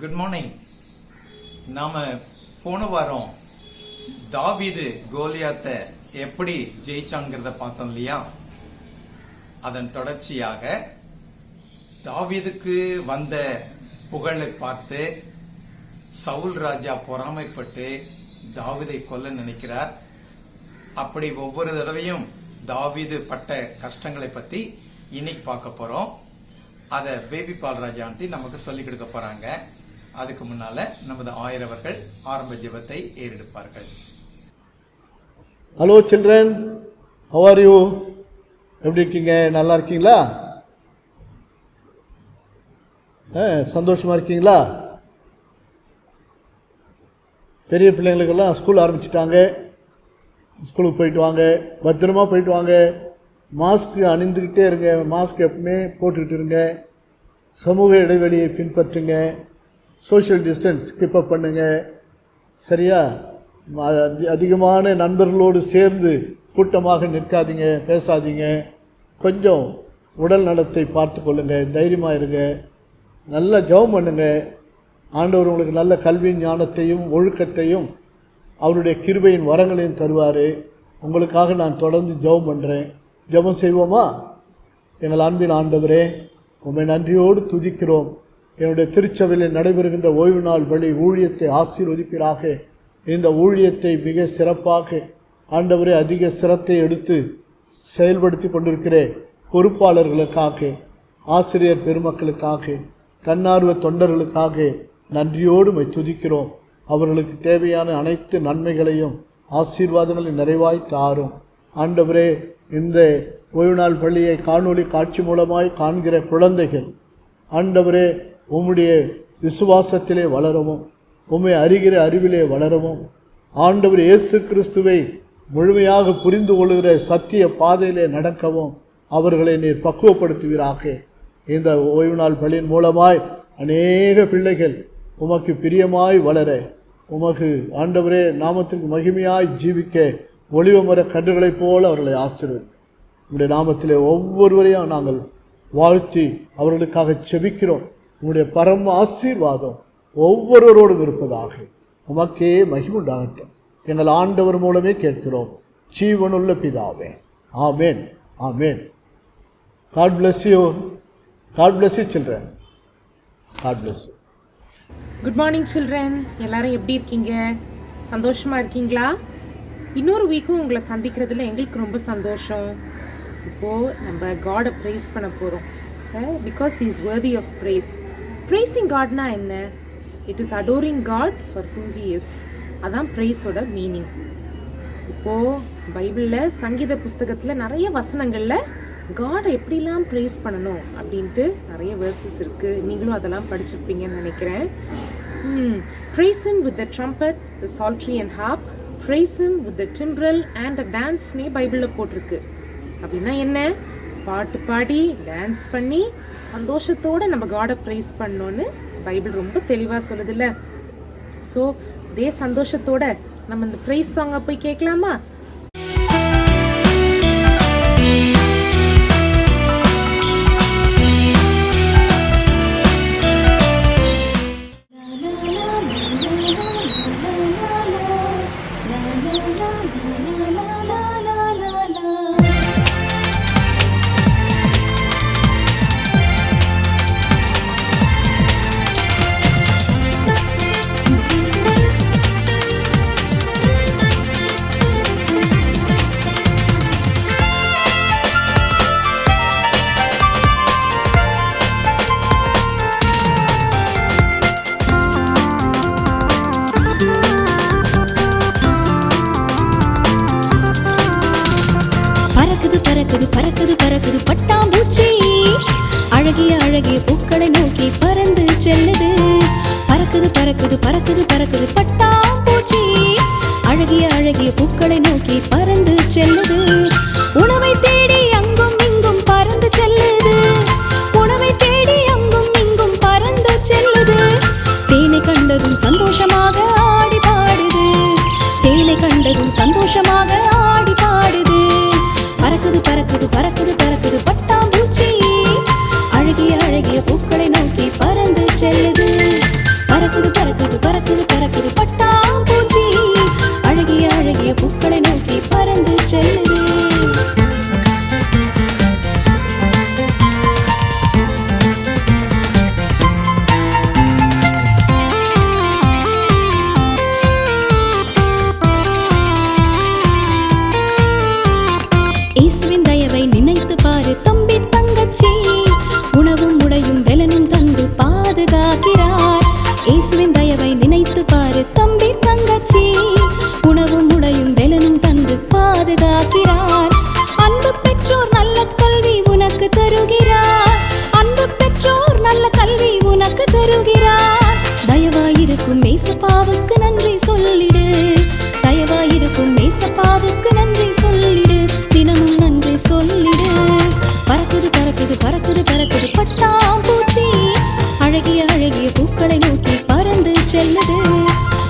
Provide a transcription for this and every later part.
Good morning. நாம போன வாரம் தாவீது கோலியாத்தை எப்படி ஜெயிச்சாங்கிறத பார்த்தோம் இல்லையா? அதன் தொடர்ச்சியாக தாவீதுக்கு வந்த புகழை பார்த்து சவுல் ராஜா பொறாமைப்பட்டு தாவீதை கொல்ல நினைக்கிறார். அப்படி ஒவ்வொரு தடவையும் தாவீது பட்ட கஷ்டங்களை பத்தி இன்னைக்கு பார்க்க போறோம். அதை பேபி பால் ராஜா ஆண்டி நமக்கு சொல்லிக் கொடுக்க போறாங்க. அதுக்கு முன்னால நமது ஆயரவர்கள் ஆரம்ப ஜெபத்தை ஏறெடுப்பார்கள். Hello children, how are you? எப்படி இருக்கீங்க? நல்லா இருக்கீங்களா? சந்தோஷமா இருக்கீங்களா? பெரிய பிள்ளைங்களுக்கெல்லாம் ஸ்கூல் ஆரம்பிச்சிட்டாங்க. ஸ்கூலுக்கு போயிட்டு வாங்க, பத்திரமா போயிட்டு வாங்க. மாஸ்க் அணிந்துக்கிட்டே இருங்க, மாஸ்க் எப்பவுமே போட்டுக்கிட்டு இருங்க. சமூக இடைவெளியை பின்பற்றுங்க, சோஷியல் டிஸ்டன்ஸ் கீப்பப் பண்ணுங்க. சரியா? அதிகமான நண்பர்களோடு சேர்ந்து கூட்டமாக நிற்காதீங்க, பேசாதீங்க. கொஞ்சம் உடல் நலத்தை பார்த்து கொள்ளுங்க, தைரியமாக இருங்க, நல்லா ஜெபம் பண்ணுங்க. ஆண்டவர் உங்களுக்கு நல்ல கல்வி ஞானத்தையும் ஒழுக்கத்தையும் அவருடைய கிருபையின் வரங்களையும் தருவார். உங்களுக்காக நான் தொடர்ந்து ஜெபம் பண்ணுறேன். ஜெபம் செய்வோமா? எங்கள் அன்பின் ஆண்டவரே, உம்மை நன்றியோடு துதிக்கிறோம். என்னுடைய திருச்சபையில் நடைபெறுகின்ற ஓய்வு நாள் வழி ஊழியத்தை ஆசீர்வதிப்பீராக. இந்த ஊழியத்தை மிக சிறப்பாக ஆண்டவரே அதிக சிரத்தை எடுத்து செயல்படுத்தி கொண்டிருக்கிற பொறுப்பாளர்களுக்காக, ஆசிரியர் பெருமக்களுக்காக, தன்னார்வ தொண்டர்களுக்காக நன்றியோடு உம்மை துதிக்கிறோம். அவர்களுக்கு தேவையான அனைத்து நன்மைகளையும் ஆசீர்வாதங்களை நிறைவாய் தாரும். ஆண்டவரே, இந்த ஓய்வு நாள் பள்ளியை காணொளி காட்சி மூலமாய் காண்கிற குழந்தைகள் ஆண்டவரே உம்முடைய விசுவாசத்திலே வளரவும், உம்மை அறிகிற அறிவிலே வளரவும், ஆண்டவர் இயேசு கிறிஸ்துவை முழுமையாக புரிந்து கொள்கிற சத்திய பாதையிலே நடக்கவும் அவர்களை நீர் பக்குவப்படுத்துவீராக. இந்த ஓய்வு நாள் பள்ளியின் மூலமாய் அநேக பிள்ளைகள் உமக்கு பிரியமாய் வளர, உமக்கு ஆண்டவரே நாமத்திற்கு மகிமையாய் ஜீவிக்க ஒளிவமர கன்றுகளைப் போல அவர்களை ஆசீர்வதி. உம்முடைய நாமத்திலே ஒவ்வொருவரையும் நாங்கள் வாழ்த்தி அவர்களுக்காக செபிக்கிறோம். உம்முடைய பரம ஆசீர்வாதம் ஒவ்வொருவரோடும் இருப்பதாக. உமக்கே மகிமுண்டாகட்டும். எங்கள் ஆண்டவர் மூலமே கேட்கிறோம், ஜீவனுள்ள பிதாவே. ஆமேன், ஆமேன். God bless you. God bless you children. God bless you. Good morning children. எல்லாரும் எப்படி இருக்கீங்க? சந்தோஷமா இருக்கீங்களா? இன்னொரு வீக்கும் உங்களை சந்திக்கிறதுல எங்களுக்கு ரொம்ப சந்தோஷம். இப்போது நம்ம காடை ப்ரைஸ் பண்ண போகிறோம். Because he is worthy of praise. Praising காட்னா என்ன? It is adoring God for who he is. அதான் ப்ரைஸோட மீனிங். இப்போது பைபிளில் சங்கீத புஸ்தகத்தில் நிறைய வசனங்களில் காடை எப்படிலாம் ப்ரைஸ் பண்ணணும் அப்படின்ட்டு நிறைய வேர்சஸ் இருக்குது. நீங்களும் அதெல்லாம் படிச்சிருப்பீங்கன்னு நினைக்கிறேன். Praise him with the trumpet, the psaltery and harp. Praise him with the timbrel and a dance னே பைபிளில் போட்டிருக்கு. அப்படின்னா என்ன? பாட்டு பாடி டான்ஸ் பண்ணி சந்தோஷத்தோடு நம்ம காடை ப்ரைஸ் பண்ணோன்னு பைபிள் ரொம்ப தெளிவாக சொல்லுதில்ல. ஸோ இதே சந்தோஷத்தோட நம்ம இந்த ப்ரைஸ் சாங்கை போய் கேட்கலாமா? பறக்குது பறக்குது பட்டாம்பூச்சி, அழகிய அழகிய பூக்களை நோக்கி பறந்து செல்லுது. பறக்குது பறக்குது பறக்குது பறக்குது பட்டாம்பூச்சி, அழகிய அழகிய பூக்களை நோக்கி பறந்து செல்லுது. உணவை தேடி அங்கும் இங்கும் பறந்து செல்லுது. உணவை தேடி அங்கும் இங்கும் பறந்து செல்லுது. தேனை கண்டதும் சந்தோஷமாக ஆடி பாடுது. தேனை கண்டதும் சந்தோஷமாக ஆடி பாடுது. பறக்குது பறக்குது பறக்குது பறக்குது பட்டாம்பூச்சி, அழகிய அழகிய பூக்களை நோக்கி பறந்து செல்லுது. பட்டாம்பூச்சி அழகிய அழகிய பூக்களை நோக்கி பறந்து செல்லுது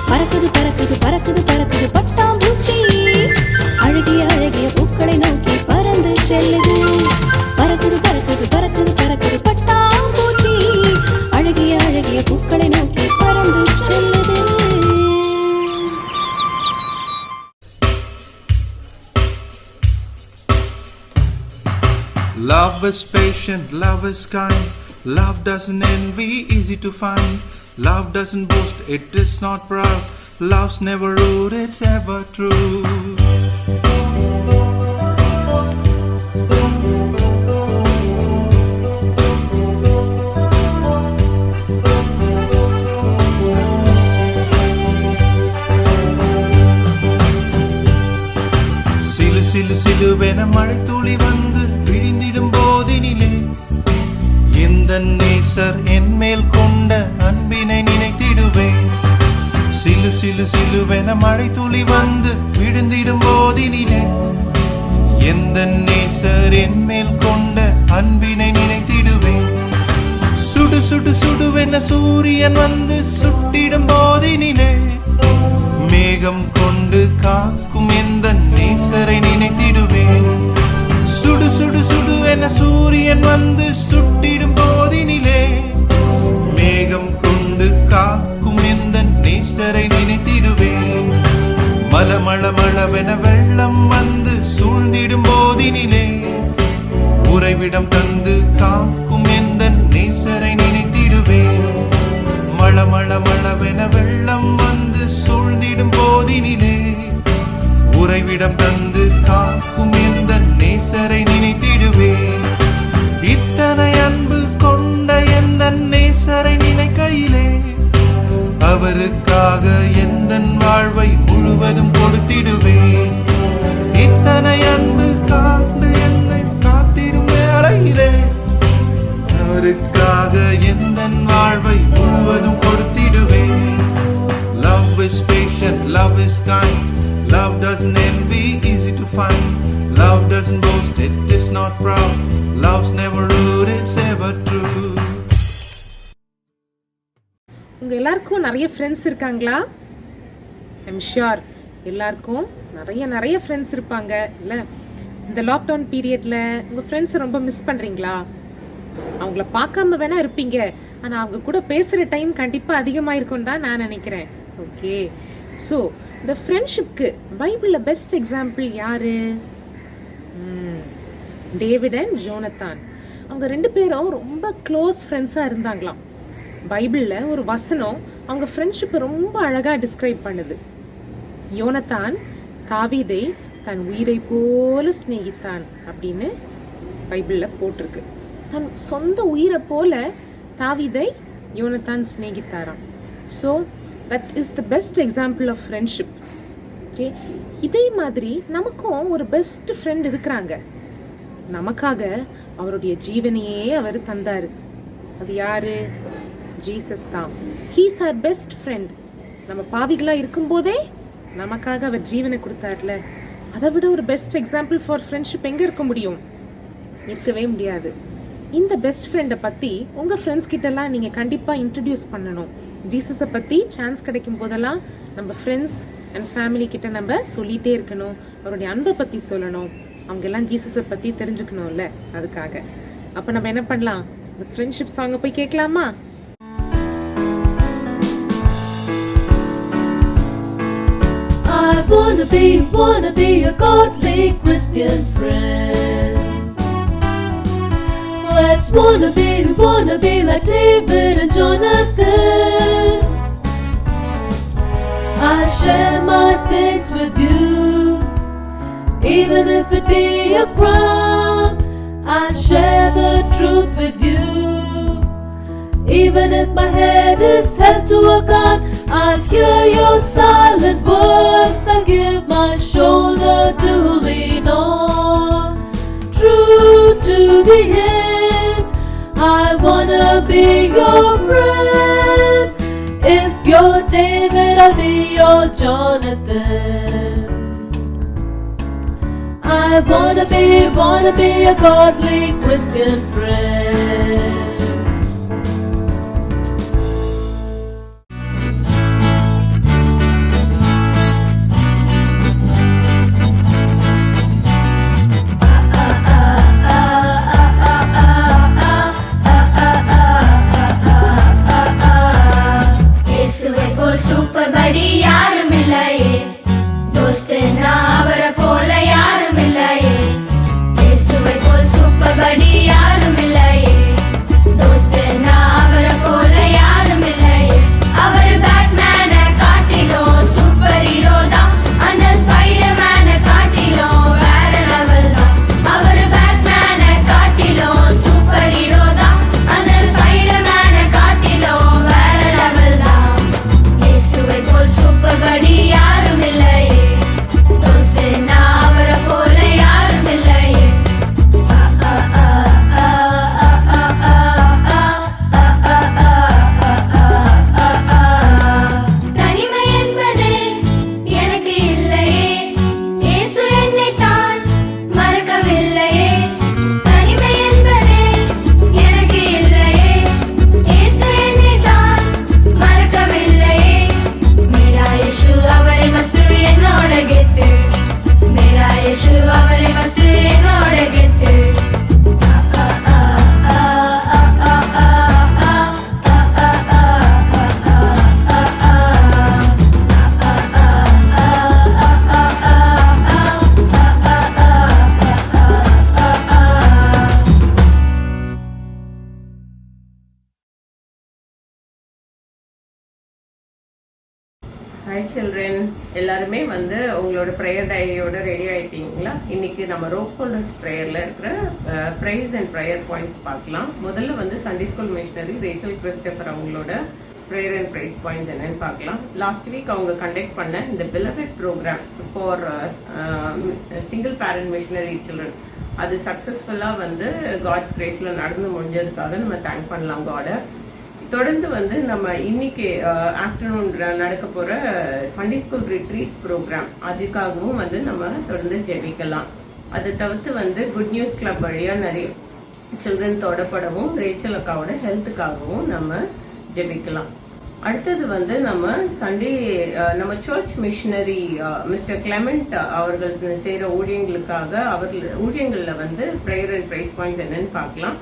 பறக்குது பறக்குது பறக்குது பறக்குது பட்டாம்பூச்சி அழகிய அழகிய பூக்களை நோக்கி பறந்து செல்லுது பறக்குது பறக்குது பறக்குது பறக்குது பட்டாம்பூச்சி அழகிய அழகிய பூக்களை நோக்கி பறந்து செல்லுது. Love is patient, love is kind. Love doesn't envy, easy to find. Love doesn't boast, it is not proud. Love's never rude, it's ever true. சிலு சிலு சிலுவென மழை துளி வந்து விழிந்திடும் போதினிலே இந்த நேசர் என் மேல் கொண்ட அன்பினை நினைத்திடுவேன். சிலு சிலு சிலுவென மழை துளி வந்து விழுந்திடும் போதினிலே எந்த நேசர் என் மேல் கொண்ட அன்பினை நினைத்திடுவேன். சுடு சுடு சுடுவென சூரியன் வந்து சுட்டிடும் போதினிலே மேகம் கொண்டு காக்கும் எந்த நேசரை நினைத்திடுவேன். சுடு சுடு சுடுவென சூரியன் வந்து சுட்டிடும் போதினிலே மேகம் கொண்டு காக்கும் எந்த நேசரை நினைத்திடுவேன். மல மழ மளவென வெள்ளம் வந்து சூழ்ந்திடும் போதினிலே உறைவிடம் தந்து காக்கும் எந்த நேசரை நினைத்திடுவேன். மழ மழ மளவென வெள்ளம் வந்து சூழ்ந்திடும் போதினிலே உறைவிடம் தந்து காக்கும் எந்த நேசரை நினைத்திடுவேன். இத்தனை அன்பு கொண்ட எந்த நேசரை நினைக்கையிலே அவருக்காக எந்த வாழ்வை முழுவதும் கொடுத்திடுவேன். இத்தனை அன்பு காண்ட என்னை காத்திடும் வேளையிலே அவருக்காக எந்த வாழ்வை முழுவதும் கொடுத்திடுவேன். Love is patient, love is kind. Love doesn't envy, easy to find. Love doesn't boast, it is not proud. Love's never rude, it's ever true. உங்கள் எல்லாருக்கும் நிறைய ஃப்ரெண்ட்ஸ் இருக்காங்களா? ஐம் ஷியோர் எல்லாருக்கும் நிறைய ஃப்ரெண்ட்ஸ் இருப்பாங்க இல்லை? இந்த லாக்டவுன் பீரியடில் உங்கள் ஃப்ரெண்ட்ஸை ரொம்ப மிஸ் பண்ணுறீங்களா? அவங்கள பார்க்காம வேணா இருப்பீங்க, ஆனால் அவங்க கூட பேசுகிற டைம் கண்டிப்பாக அதிகமாக இருக்கும்னு தான் நான் நினைக்கிறேன். ஓகே, ஸோ இந்த ஃப்ரெண்ட்ஷிப்க்கு பைபிளில் பெஸ்ட் எக்ஸாம்பிள் யாரு? David and Jonathan. அவங்க 2 பேரும் ரொம்ப க்ளோஸ் ஃப்ரெண்ட்ஸாக இருந்தாங்களாம். பைபிளில் ஒரு வசனம் அவங்க ஃப்ரெண்ட்ஷிப்பை ரொம்ப அழகாக டிஸ்கிரைப் பண்ணுது. யோனத்தான் தாவீதை தன் உயிரை போல சிநேகித்தான் அப்படின்னு பைபிளில் போட்டிருக்கு. தன் சொந்த உயிரை போல தாவீதை யோனத்தான் சிநேகித்தாராம். So that is the best example of friendship. Okay, இதே மாதிரி நமக்கும் ஒரு பெஸ்ட் ஃப்ரெண்ட் இருக்கிறாங்க. நமக்காக அவருடைய ஜீவனையே அவர் தந்தார். அது யாரு? ஜீசஸ் தான். He's our best friend. நம்ம பாவிகளாக இருக்கும்போதே நமக்காக அவர் ஜீவனை கொடுத்தார்ல, அதை விட ஒரு பெஸ்ட் எக்ஸாம்பிள் ஃபார் ஃப்ரெண்ட்ஷிப் எங்கே இருக்க முடியும்? இருக்கவே முடியாது. இந்த பெஸ்ட் ஃப்ரெண்டை பற்றி உங்கள் ஃப்ரெண்ட்ஸ் கிட்டலாம் நீங்கள் கண்டிப்பாக இன்ட்ரடியூஸ் பண்ணணும். ஜீசஸை பற்றி சான்ஸ் கிடைக்கும் போதெல்லாம் நம்ம ஃப்ரெண்ட்ஸ் அண்ட் ஃபேமிலி கிட்ட நம்ம சொல்லிகிட்டே இருக்கணும். அவருடைய அன்பை பற்றி சொல்லணும். அவங்க எல்லாம் ஜீசஸை பற்றி தெரிஞ்சுக்கணும்ல, அதுக்காக. அப்போ நம்ம என்ன பண்ணலாம்? இந்த ஃப்ரெண்ட்ஷிப் சாங்கை போய் கேட்கலாமா? I wanna be a godly Christian friend. Let's wanna be like David and Jonathan. I share my things with you, even if it be a crime. I'll share the truth with you, even if my head is held to a gun. I'll hear your silent voice. I'll give my shoulder to lean on, true to the end. I wanna be your friend. If you're David, I'll be your Jonathan. I wanna be a godly Christian friend. Hi children, எல்லாருமே வந்து உங்களோட prayer டைரியோட ready ஆகிட்டீங்களா? இன்னைக்கு நம்ம rope holders ப்ரேயரில் இருக்கிற price and prayer points பார்க்கலாம். முதல்ல வந்து Sunday school missionary Rachel Christopher அவங்களோட ப்ரேயர் அண்ட் ப்ரைஸ் பாயிண்ட்ஸ் என்னன்னு பார்க்கலாம். லாஸ்ட் வீக் அவங்க கண்டக்ட் பண்ண இந்த beloved programme for single parent missionary children அது சக்ஸஸ்ஃபுல்லாக வந்து காட்ஸ் கிரேஸில் நடந்து முடிஞ்சதுக்காக நம்ம தேங்க் பண்ணலாம் காடை. தொடர்ந்து வந்து நம்ம இன்னைக்கு ஆஃப்டர்நூன் நடக்க போகிற சண்டே ஸ்கூல் ரிட்ரீட் ப்ரோக்ராம் அதுக்காகவும் வந்து நம்ம தொடர்ந்து ஜெபிக்கலாம். அதை தவிர்த்து வந்து குட் நியூஸ் கிளப் வழியாக நிறைய சில்ட்ரன் தொடப்படவும் ரேச்சல் அக்காவோட ஹெல்த்துக்காகவும் நம்ம ஜெபிக்கலாம். அடுத்தது வந்து நம்ம சண்டே நம்ம சர்ச் மிஷனரி மிஸ்டர் கிளெமெண்ட் அவர்கள் செய்கிற ஊழியங்களுக்காக ஊழியங்களில் வந்து ப்ரேயர் அண்ட் ப்ரைஸ் பாயிண்ட்ஸ் என்னன்னு பார்க்கலாம்.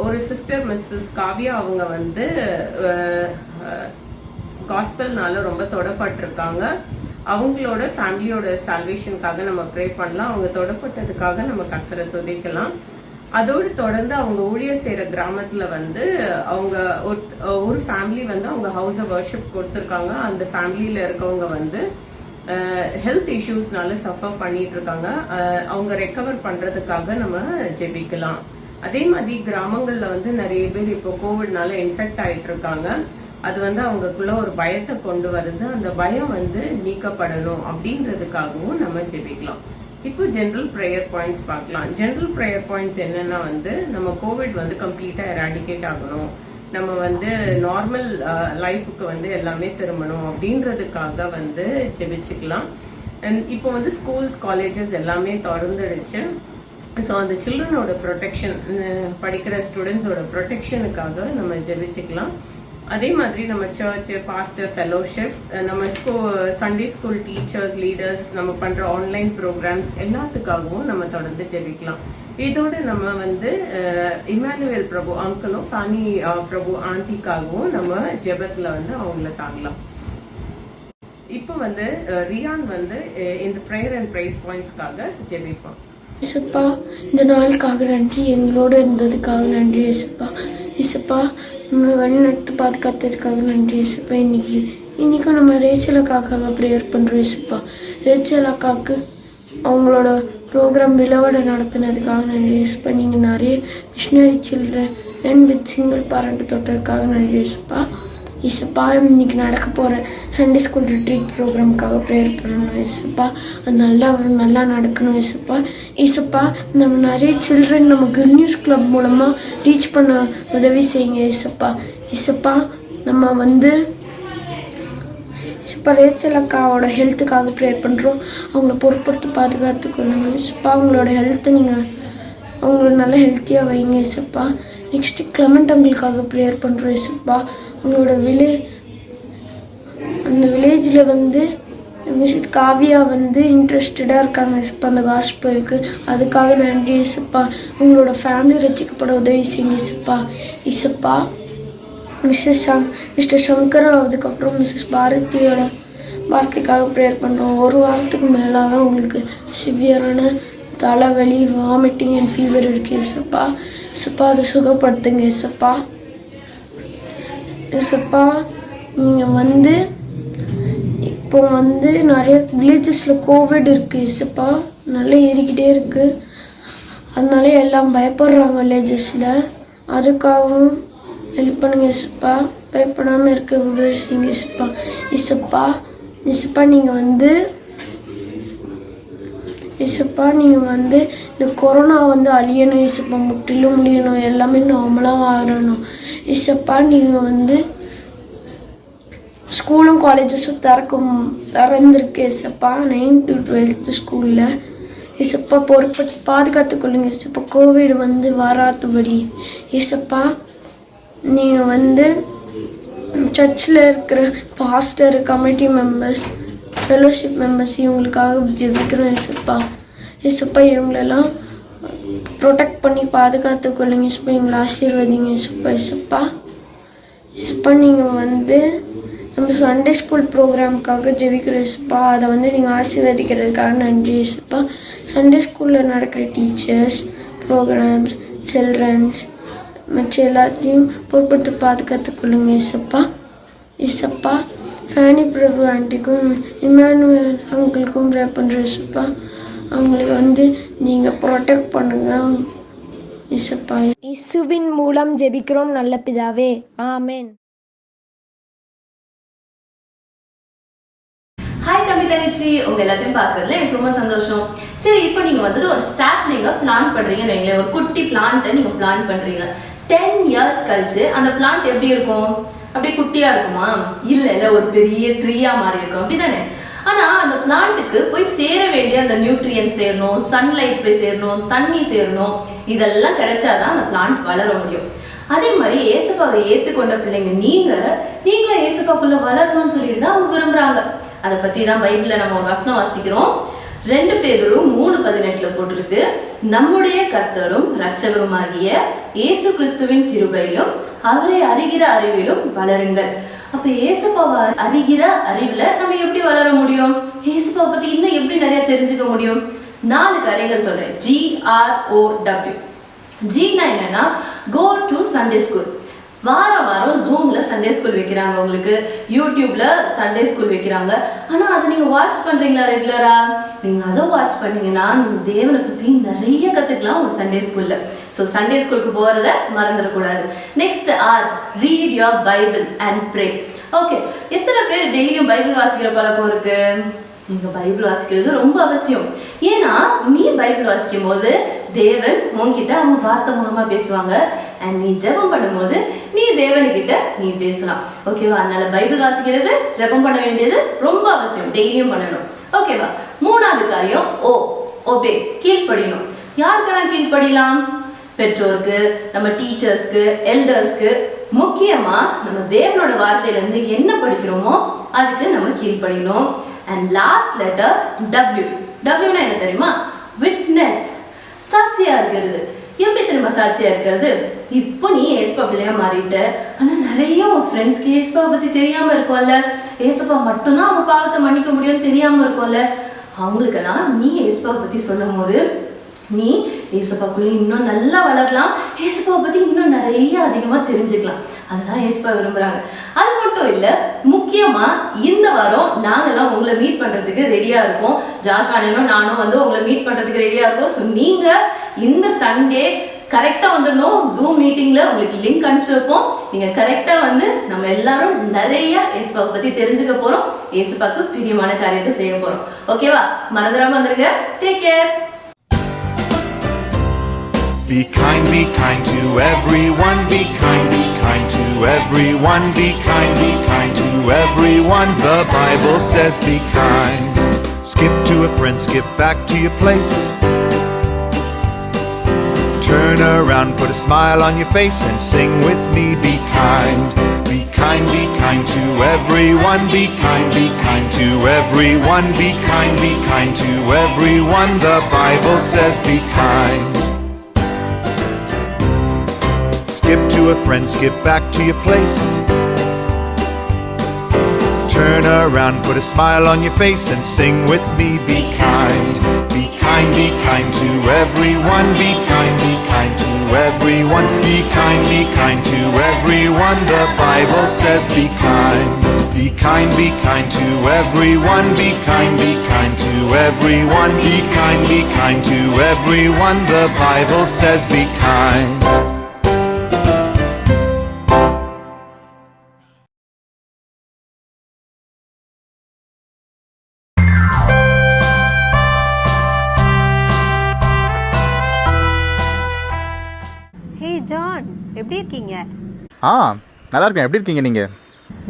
ஒரு சிஸ்டர் மிஸ்ஸஸ் காவ்யா அவங்க வந்து காஸ்பல்னால ரொம்ப தொடப்பட்டிருக்காங்க. அவங்களோட ஃபேமிலியோட சால்வேஷனுக்காக நம்ம ப்ரே பண்ணலாம். அவங்க தொடப்பட்டதுக்காக நம்ம கர்த்தரை துதிக்கலாம். அதோடு தொடர்ந்து அவங்க ஊழியர் செய்கிற கிராமத்தில் வந்து அவங்க ஒரு ஃபேமிலி வந்து அவங்க ஹவுஸ் ஆஃப் வர்ஷிப் கொடுத்துருக்காங்க. அந்த ஃபேமிலியில் இருக்கவங்க வந்து ஹெல்த் இஷ்யூஸ்னால சஃபர் பண்ணிட்டு இருக்காங்க. அவங்க ரெக்கவர் பண்ணுறதுக்காக நம்ம ஜெபிக்கலாம். அதே மாதிரி கிராமங்களில் வந்து நிறைய பேர் இப்போ கோவிட்னால இன்ஃபெக்ட் ஆகிட்டு இருக்காங்க. அது வந்து அவங்களுக்குள்ள ஒரு பயத்தை கொண்டு வருது. அந்த பயம் வந்து நீக்கப்படணும் அப்படின்றதுக்காகவும் நம்ம ஜெபிக்கலாம். இப்போ ஜென்ரல் ப்ரேயர் பாயிண்ட்ஸ் பார்க்கலாம். ஜென்ரல் ப்ரேயர் பாயிண்ட்ஸ் என்னன்னா வந்து நம்ம கோவிட் வந்து கம்ப்ளீட்டாக எராடிகேட் ஆகணும், நம்ம வந்து நார்மல் லைஃபுக்கு வந்து எல்லாமே திரும்பணும் அப்படின்றதுக்காக வந்து ஜெபிச்சுக்கலாம். இப்போ வந்து ஸ்கூல்ஸ் காலேஜஸ் எல்லாமே திறந்துடுச்சு. ஸோ அந்த சில்ட்ரனோட ப்ரொடெக்ஷன், படிக்கிற ஸ்டூடெண்ட்ஸோட ப்ரொடெக்ஷனுக்காக நம்ம ஜெபிச்சுக்கலாம். அதே மாதிரி நம்ம சர்ச் பாஸ்டர் ஃபெலோஷிப், நம்ம சண்டே ஸ்கூல் டீச்சர்ஸ் லீடர்ஸ், நம்ம பண்ணுற ஆன்லைன் ப்ரோக்ராம்ஸ் எல்லாத்துக்காகவும் நம்ம தொடர்ந்து ஜெபிக்கலாம். இதோட நம்ம வந்து இமானுவேல் பிரபு அங்கிளும் ஃபானி பிரபு ஆண்டிக்காகவும் நம்ம ஜெபத்தில் வந்து அவங்கள தாங்கலாம். இப்போ வந்து ரியான் வந்து இந்த ப்ரேயர் அண்ட் ப்ரைஸ் பாயிண்ட்ஸ்க்காக ஜெபிப்போம். இசப்பா, இந்த நாளுக்காக நன்றி, எங்களோட இருந்ததுக்காக நன்றி இசப்பா. இசப்பா, நம்மளை வழிநடத்து பாதுகாத்ததுக்காக நன்றி இசப்பா. இன்னைக்கும் நம்ம ரேச்சல் அக்காக்காக ப்ரேயர் பண்ணுறோம் இசப்பா. ரேச்சல் அக்காவுக்கு அவங்களோட ப்ரோக்ராம் விலவடை நடத்தினதுக்காக நன்றி இசப்பா. நீங்கள் நிறைய missionary children with single parent தொட்டதுக்காக நன்றி இசப்பா. இசப்பா, இன்னைக்கு நடக்க போகிற சண்டே ஸ்கூல் ரிட்ரீட் ப்ரோக்ராமுக்காக ப்ரேயர் பண்ணணும் இசப்பா. அது நல்லா நடக்கணும் இசப்பா. இசப்பா, நம்ம நிறைய சில்ட்ரன் நம்ம குட் நியூஸ் கிளப் மூலமாக ரீச் பண்ண உதவி செய்யுங்க இசப்பா. இசப்பா, நம்ம வந்து இசப்பா ரேச்சல் அக்காவோட ஹெல்த்துக்காக ப்ரேயர் பண்ணுறோம். அவங்கள பொறுப்படுத்தி பாதுகாத்துக்கொள்ளுங்க இசப்பா. அவங்களோட ஹெல்த்தை நீங்கள் அவங்கள நல்லா ஹெல்த்தியாக வைங்க இசப்பா. நெக்ஸ்ட்டு கிளமெண்ட் அவங்களுக்காக ப்ரேயர் பண்ணுறோம் இசப்பா. அவங்களோட அந்த வில்லேஜில் வந்து காவியா வந்து இன்ட்ரெஸ்டடாக இருக்காங்க இசப்பா அந்த காஸ்பலுக்கு. அதுக்காக நன்றி இசப்பா. உங்களோட ஃபேமிலி ரசிக்கப்பட உதவி செய்யுங்க இசப்பா. இசப்பா, மிஸ்டர் சங்கர் அதுக்கப்புறம் மிஸ்ஸஸ் பாரதிக்காக ப்ரேயர் பண்ணுறோம். ஒரு வாரத்துக்கு மேலாக அவங்களுக்கு சிவியரான தலைவலி, வாமிட்டிங் அண்ட் ஃபீவர் இருக்குது இசப்பா. இசப்பா, அதை சுகப்படுத்துங்க இசப்பா. இசப்பா, நீங்கள் வந்து இப்போ வந்து நிறைய வில்லேஜஸில் கோவிட் இருக்குது இசப்பா, நல்லா ஏறிக்கிட்டே இருக்குது. அதனால எல்லாம் பயப்படுறாங்க வில்லேஜஸில். அதுக்காகவும் ஹெல்ப் பண்ணுங்க இசப்பா. பயப்படாமல் இருக்க உதவிங்க இசப்பா. இசப்பா, நீங்கள் வந்து இந்த கொரோனா வந்து அழியணும் இசப்பா, முற்றிலும் முடியணும், எல்லாமே நார்மலாக ஆகணும் இசப்பா. நீங்கள் வந்து ஸ்கூலும் காலேஜஸும் திறந்துருக்கு இசப்பா. 9th to 12th ஸ்கூலில் இசப்பா பொறுப்பட்டு பாதுகாத்துக்கொள்ளுங்க இசப்பா. கோவிட் வந்து வராதபடி இசப்பா. நீங்கள் வந்து சர்ச்சில் இருக்கிற pastor, committee members, fellowship members இவங்களுக்காக ஜெபிக்கிறோம் இசப்பா. இசப்பா, இவங்களெல்லாம் ப்ரொடெக்ட் பண்ணி பாதுகாத்துக்கொள்ளுங்க இசப்பா. இவங்களை ஆசீர்வதிங்க இசப்பா. நீங்கள் வந்து நம்ம சண்டே ஸ்கூல் ப்ரோக்ராமுக்காக ஜெபிக்கிறோம் இசப்பா. அதை வந்து நீங்கள் ஆசீர்வதிக்கிறதுக்காக நன்றி இசப்பா. சண்டே ஸ்கூலில் நடக்கிற டீச்சர்ஸ், ப்ரோக்ராம்ஸ், சில்ட்ரன்ஸ் மற்ற எல்லாத்தையும் பொறுப்பட்டு பாதுகாத்துக்கொள்ளுங்க இசப்பா. ஃபேனி பிரபு ஆண்டிக்கும் இமானுவேல் அங்கிளுக்கும் ப்ரே பண்ணுறேன் ஏசப்பா. அவங்களுக்கு நீங்கள் ப்ரொடெக்ட் பண்ணுங்க ஏசப்பா. இயேசுவின் மூலம் ஜெபிக்கிறோம் நல்ல பிதாவே, ஆமென். ஹாய் தம்பி தங்கச்சி, உங்க எல்லாத்தையும் பார்க்கறதுல எனக்கு ரொம்ப சந்தோஷம். சரி, இப்போ நீங்க வந்துட்டு ஒரு ஸ்டாப் நீங்க பிளான் பண்றீங்கன்னு வைங்களேன். ஒரு குட்டி பிளான்ட்டை நீங்க பிளான் பண்றீங்க. 10 years கழிச்சு அந்த பிளான்ட் எப்படி இருக்கும்? அப்படியே குட்டியா இருக்குமா? இல்ல ஒரு பெரிய ட்ரீயா மாறி இருக்கும், அப்படிதானே? ஆனா அந்த பிளான்ட்டுக்கு போய் சேர வேண்டிய அந்த நியூட்ரியன்ஸ் சேரணும், சன்லைட் போய் சேரணும், தண்ணி சேரணும், இதெல்லாம் கிடைச்சாதான் அந்த பிளான்ட் வளர முடியும். அதே மாதிரி ஏசப்பாவை ஏத்துக்கொண்ட பிள்ளைங்க நீங்களும் ஏசப்பாக்குள்ள வளரணும்னு சொல்லிட்டு தான் அவங்க விரும்புறாங்க. அதை பத்தி தான் பைபிள்ல நம்ம ஒரு வசனம் வாசிக்கிறோம். 2 பேதுரு 3:18 போட்டிருக்கு, நம்முடைய கர்த்தரும் இரட்சகருமாகிய இயேசு கிறிஸ்துவின் கிருபையிலும் அவரை அறிகிற அறிவிலும் வளருங்கள். அப்ப ஏசப்பாவை அறிகிற அறிவுல நம்ம எப்படி வளர முடியும்? ஏசப்பா பத்தி இன்னும் எப்படி நிறைய தெரிஞ்சுக்க முடியும்? 4 காரியங்கள் சொல்றேன். GROW. ஜீனா என்னன்னா கோ டு சண்டே ஸ்கூல். வாரம் ஜூம்ல சண்டே ஸ்கூல் வைக்கிறாங்க, உங்களுக்கு யூடியூப்ல சண்டே ஸ்கூல் வைக்கிறாங்க. ஆனா அதை நீங்க வாட்ச் பண்றீங்களா ரெகுலரா? நீங்க அதை வாட்ச் பண்ணீங்கன்னா நீங்க தேவனை பத்தி நிறைய கத்துக்கலாம் ஒரு சண்டே ஸ்கூல்ல. ஸோ சண்டே ஸ்கூலுக்கு போறத மறந்துடக்கூடாது. Next R, read your Bible and pray. Okay, எத்தனை பேர் டெய்லியும் பைபிள் வாசிக்கிற பழக்கம் இருக்கு? நீங்க பைபிள் வாசிக்கிறது ரொம்ப அவசியம். ஏன்னா நீ பைபிள் வாசிக்கும் போது தேவன் உன்கிட்ட அவங்க வார்த்தை மூலமா பேசுவாங்க. அண்ட் நீ ஜெபம் பண்ணும்போது நீ தேவன்கிட்ட நீ பேசலாம். ஓகேவா? அதனால பைபிள் வாசிக்கிறது, ஜெபம் பண்ண வேண்டியது ரொம்ப அவசியம், டெய்லியும் பண்ணணும். ஓகேவா? 3வது காரியம் ஒபே, கீழ்ப்படியணும். யாருக்கெல்லாம் கீழ்ப்படியலாம்? பெற்றோருக்கு, நம்ம டீச்சர்ஸ்க்கு, எல்டர்ஸ்க்கு. முக்கியமா நம்ம தேவனோட வார்த்தையில இருந்து என்ன படிக்கிறோமோ அதுக்கு நம்ம கீழ்ப்படியணும். And last letter W. Wனா என்ன தெரியுமா? விட்னஸ், சாட்சியா இருக்கிறது. எப்படி தெரியுமா சாட்சியா இருக்கிறது? இப்போ நீ ஏசப்பா பிள்ளையா மாறிட்ட, ஆனா நிறைய ஃப்ரெண்ட்ஸ்க்கு ஏசப்பா பத்தி தெரியாம இருக்கும்ல. ஏசப்பா மட்டும்தான் அவங்க பாவத்தை மன்னிக்க முடியும்னு தெரியாம இருக்கும்ல. அவங்களுக்கெல்லாம் நீ ஏசப்பா பத்தி சொல்லும் போது நீ ஏசப்பாக்குள்ளே இன்னும் நல்லா வளரலாம், ஏசப்பாவை பத்தி இன்னும் நிறைய அதிகமா தெரிஞ்சுக்கலாம். அதுதான் ஏசப்பா விரும்புறாங்க. அது மட்டும் இல்ல, முக்கியமா இந்த வாரம் நாங்கெல்லாம் உங்களை மீட் பண்றதுக்கு ரெடியா இருக்கோம். ஜாஸ்வானும் நானும் உங்களை மீட் பண்றதுக்கு ரெடியா இருக்கோம். ஸோ நீங்க இந்த சண்டே கரெக்டா வந்துடணும். ஜூம் மீட்டிங்ல உங்களுக்கு லிங்க் அனுப்பிச்சு வைப்போம். நீங்க கரெக்டா நம்ம எல்லாரும் நிறைய ஏசப்பாவை பத்தி தெரிஞ்சுக்க போறோம். ஏசப்பாக்கு பிரியமான காரியத்தை செய்ய போறோம். ஓகேவா? மறந்துடாம வந்துருங்க. Take care. Be kind to everyone, be kind to everyone, be kind to everyone. The Bible says be kind. Skip to a friend, skip back to your place. Turn around, put a smile on your face and sing with me, be kind. Be kind to everyone, be kind to everyone, be kind to everyone. The Bible says be kind. Skip to a friend, skip back to your place. Turn around, put a smile on your face and sing with me, be kind. Be kind to everyone, be kind to everyone, be kind to everyone. The Bible says be kind. Be kind to everyone, be kind to everyone, be kind to everyone. The Bible says be kind. John, எப்படி இருக்கீங்க? நல்லா இருக்கேன். எப்படி இருக்கீங்க நீங்க?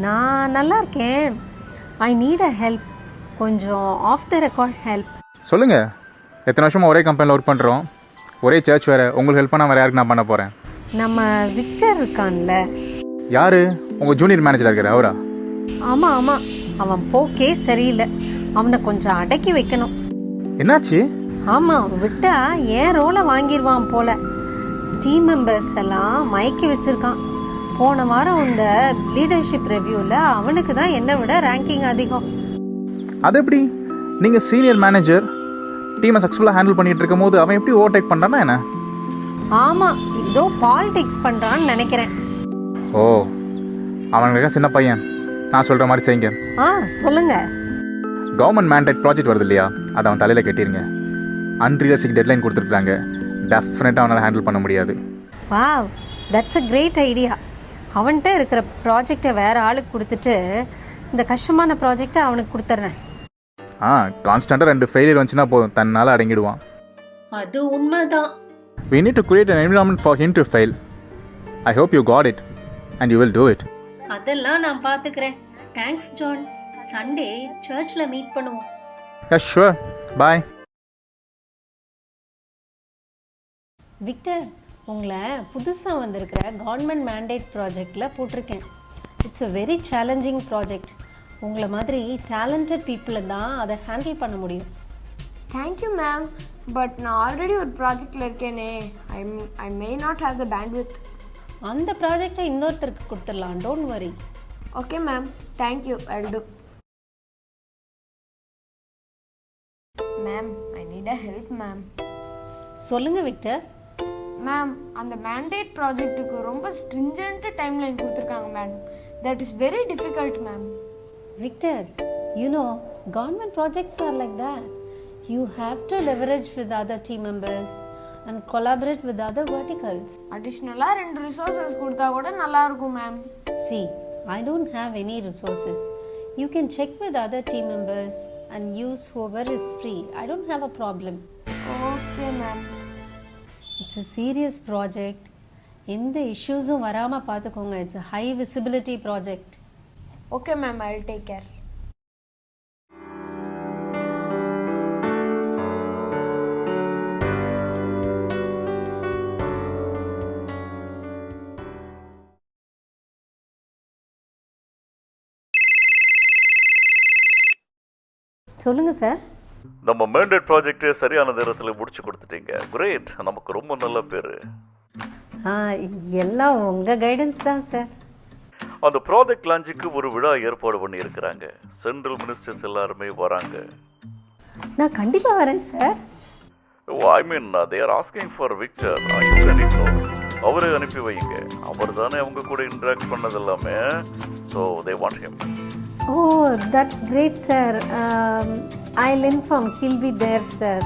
நான் நல்லா இருக்கேன். ஐ நீட் அ ஹெல்ப், கொஞ்சம் ஆஃப் த ரெக்கார்ட் ஹெல்ப். சொல்லுங்க. எத்தனை வருஷமா ஒரே கம்பெனியில் ஒர்க் பண்ணுறோம், ஒரே சர்ச் வேறு. உங்களுக்கு ஹெல்ப் பண்ணால் வேறு யாருக்கு நான் பண்ண போகிறேன்? நம்ம விக்டர் இருக்கான்ல. யார்? உங்கள் ஜூனியர் மேனேஜராக இருக்கிற அவரா? ஆமாம், அவன் போக்கே சரியில்லை. அவனை கொஞ்சம் அடக்கி வைக்கணும். என்னாச்சு? ஆமாம், விட்டா ஏன் ரோலை வாங்கிடுவான் போல. டீம் மெம்பர்ஸ் எல்லாம் மயக்கி வச்சிருக்கான். போன வாரம் இந்த லீடர்ஷிப் ரிவ்யூவில் அவனுக்கு தான் என்னை விட ரேங்கிங் அதிகம். அது எப்படி? நீங்கள் சீனியர் மேனேஜர், டீமை சக்ஸஸ்ஃபுல்லாக ஹேண்டில் பண்ணிட்டு இருக்கும் போது அவன் எப்படி ஓவர்டேக் பண்ணுறான்னா என்ன? ஆமாம், ஏதோ பாலிடிக்ஸ் பண்ணுறான்னு நினைக்கிறேன். ஓ, அவனுக்கு சின்ன பையன், நான் சொல்கிற மாதிரி செய்யுங்க. சொல்லுங்கள். கவர்மெண்ட் மேண்டேட் ப்ராஜெக்ட் வருது இல்லையா, அதை அவன் தலையில் கட்டிருங்க. அன்ரியலிஸ்டிக் டெட்லைன் கொடுத்துருக்காங்க, டெஃபினட்டாக அவனால் ஹேண்டில் பண்ண முடியாது. Wow, that's a great idea. அவன்கிட்ட இருக்கிற ப்ராஜெக்டை வேறு ஆளுக்கு கொடுத்துட்டு இந்த கஷ்டமான ப்ராஜெக்டை அவனுக்கு கொடுத்துட்றேன். கான்ஸ்டண்ட்டாக 2 ஃபெயிலியர் வந்துச்சுன்னா போதும், தன்னால் அடங்கிடுவான். அது உண்மைதான். We need to create an environment for him to fail. I hope you got it and you will do it. அதெல்லாம் நான் பார்த்துக்கிறேன். Thanks John. சண்டே சர்ச்சில் மீட் பண்ணுவோம். Yeah, sure. Bye. விக்டர், உங்களை புதுசாக வந்திருக்கிற கவர்மெண்ட் மேண்டேட் ப்ராஜெக்டில் போட்டிருக்கேன். It's a very challenging project. உங்களை மாதிரி டேலண்டட் பீப்புளை தான் அதை ஹேண்டில் பண்ண முடியும். தேங்க்யூ மேம், பட் நான் ஆல்ரெடி ஒரு ப்ராஜெக்டில் இருக்கேனே. I may not have the bandwidth. அந்த ப்ராஜெக்டை இன்னொருத்தருக்கு கொடுத்துடலாம், don't worry. Okay ma'am, thank you, I will do. Ma'am, I need a help ma'am. சொல்லுங்கள் விக்டர். மேம், அந்த மேண்டேட் ப்ராஜெக்ட்டுக்கு ரொம்ப ஸ்ட்ரிஞ்சன்ட் டைம்லைன் கொடுத்துருக்காங்க ma'am. That is very difficult ma'am. Victor, you know, government projects are like that. You have to leverage with other team members and collaborate with other verticals. அடிஷ்னலாக 2 resources கொடுத்தா கூட நல்லா இருக்கும் ma'am. See, I don't have any resources. You can check with other team members and use whoever is free. I don't have a problem. Okay ma'am. It's a serious project. எந்த இஷ்யூஸும் வராமல் பார்த்துக்கோங்க. It's a high visibility project. Okay ma'am, I'll take care. சொல்லுங்க sir. நம்ம mandate ப்ராஜெக்டே சரியான நேரத்தில் முடிச்சு கொடுத்துட்டீங்க. Great, நமக்கு ரொம்ப நல்ல பேர். எல்லாம் உங்கள் கைடன்ஸ் தான் சார். அந்த ப்ராஜெக்ட் லான்ச்சுக்கு ஒரு விழா ஏற்பாடு பண்ணி இருக்கிறாங்க. சென்ட்ரல் மினிஸ்டர்ஸ் எல்லாருமே வராங்க. நான் கண்டிப்பாக வரேன் sir. I mean they are asking for Victor. அவரை அனுப்பி வைங்க. அவர் தானே அவங்க கூட இன்ட்ராக்ட் பண்ணது எல்லாமே. So they want him. Oh, that's great, sir. I'll inform. He'll be there, sir.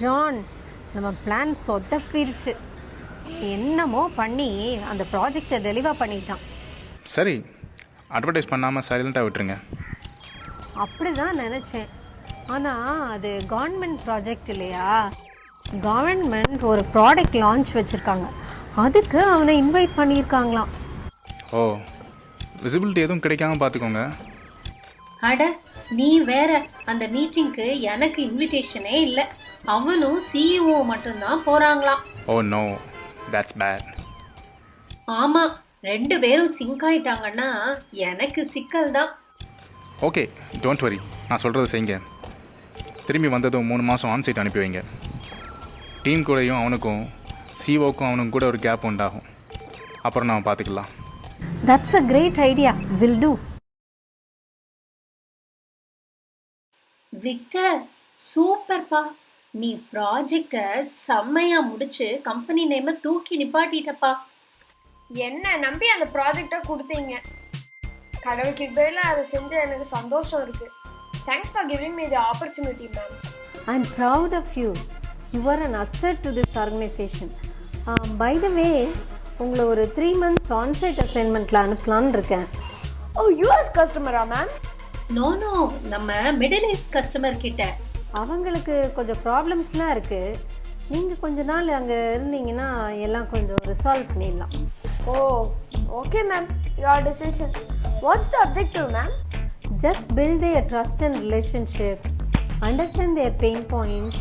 John, நம்ம பிளான் சொதப்பிருச்சு. என்னமோ பண்ணி அந்த ப்ராஜெக்டை டெலிவர் பண்ணிட்டான். சரி, அட்வர்டைஸ் பண்ணாமல் சைலண்ட்டாக விட்டுருங்க. அப்படி தான் நினச்சேன். ஆனால் அது கவர்மெண்ட் ப்ராஜெக்ட் இல்லையா. கவர்மெண்ட் ஒரு ப்ராடக்ட் லான்ச் வச்சுருக்காங்க, அதுக்கு அவனை இன்வைட் பண்ணியிருக்காங்களாம். ஓ, விசிபிலிட்டி எதுவும் கிடைக்காம பார்த்துக்கோங்க. அட நீ வேற, அந்த மீட்டிங்க்கு எனக்கு இன்விடேஷனே இல்லை. அவனும் சிஇஓ மட்டும்தான் போகிறாங்களாம். Oh no, that's bad. ஆமாம், 2 பேரும் சிங்க் ஆயிட்டாங்கன்னா எனக்கு சிக்கல் தான். ஓகே, டோன்ட் வரி, நான் சொல்கிறது செய்யுங்க. திரும்பி வந்ததும் 3 மாதம் ஆன்சைட் அனுப்பி வைங்க. டீம் கூடயும் அவனுக்கும் சிஓக்கும் அவனுக்கும் கூட ஒரு கேப் உண்டாகும். அப்புறம் நான் பார்த்துக்கலாம். That's a great idea, will do. Victor, சூப்பர்ப்பா. நீ ப்ராஜெக்டை செம்மையாக முடிச்சு கம்பெனி நேமை தூக்கி நிப்பாட்டிட்டப்பா. என்ன நம்பி அந்த ப்ராஜெக்டை கொடுத்தீங்க. கடவுள்கிட்ட அதை செஞ்ச எனக்கு சந்தோஷம் இருக்குது. Thanks for giving me the opportunity ma'am. I am proud of you. You are an asset to this organisation. By the way, உங்களை ஒரு 3 months ஆன்சைட் அசைன்மெண்ட்டில் அனுப்பலான்னு இருக்கேன். ஓ, யூஎஸ் கஸ்டமரா மேம்? நோ, நம்ம மிடில் ஈஸ்ட் கஸ்டமர் கிட்ட. அவங்களுக்கு கொஞ்சம் ப்ராப்ளம்ஸ்லாம் இருக்குது. நீங்கள் கொஞ்ச நாள் அங்கே இருந்தீங்கன்னா எல்லாம் கொஞ்சம் ரிசால்வ் பண்ணிடலாம். Oh, okay ma'am, your decision. What's the objective ma'am? Just build their trust and relationship, understand their pain points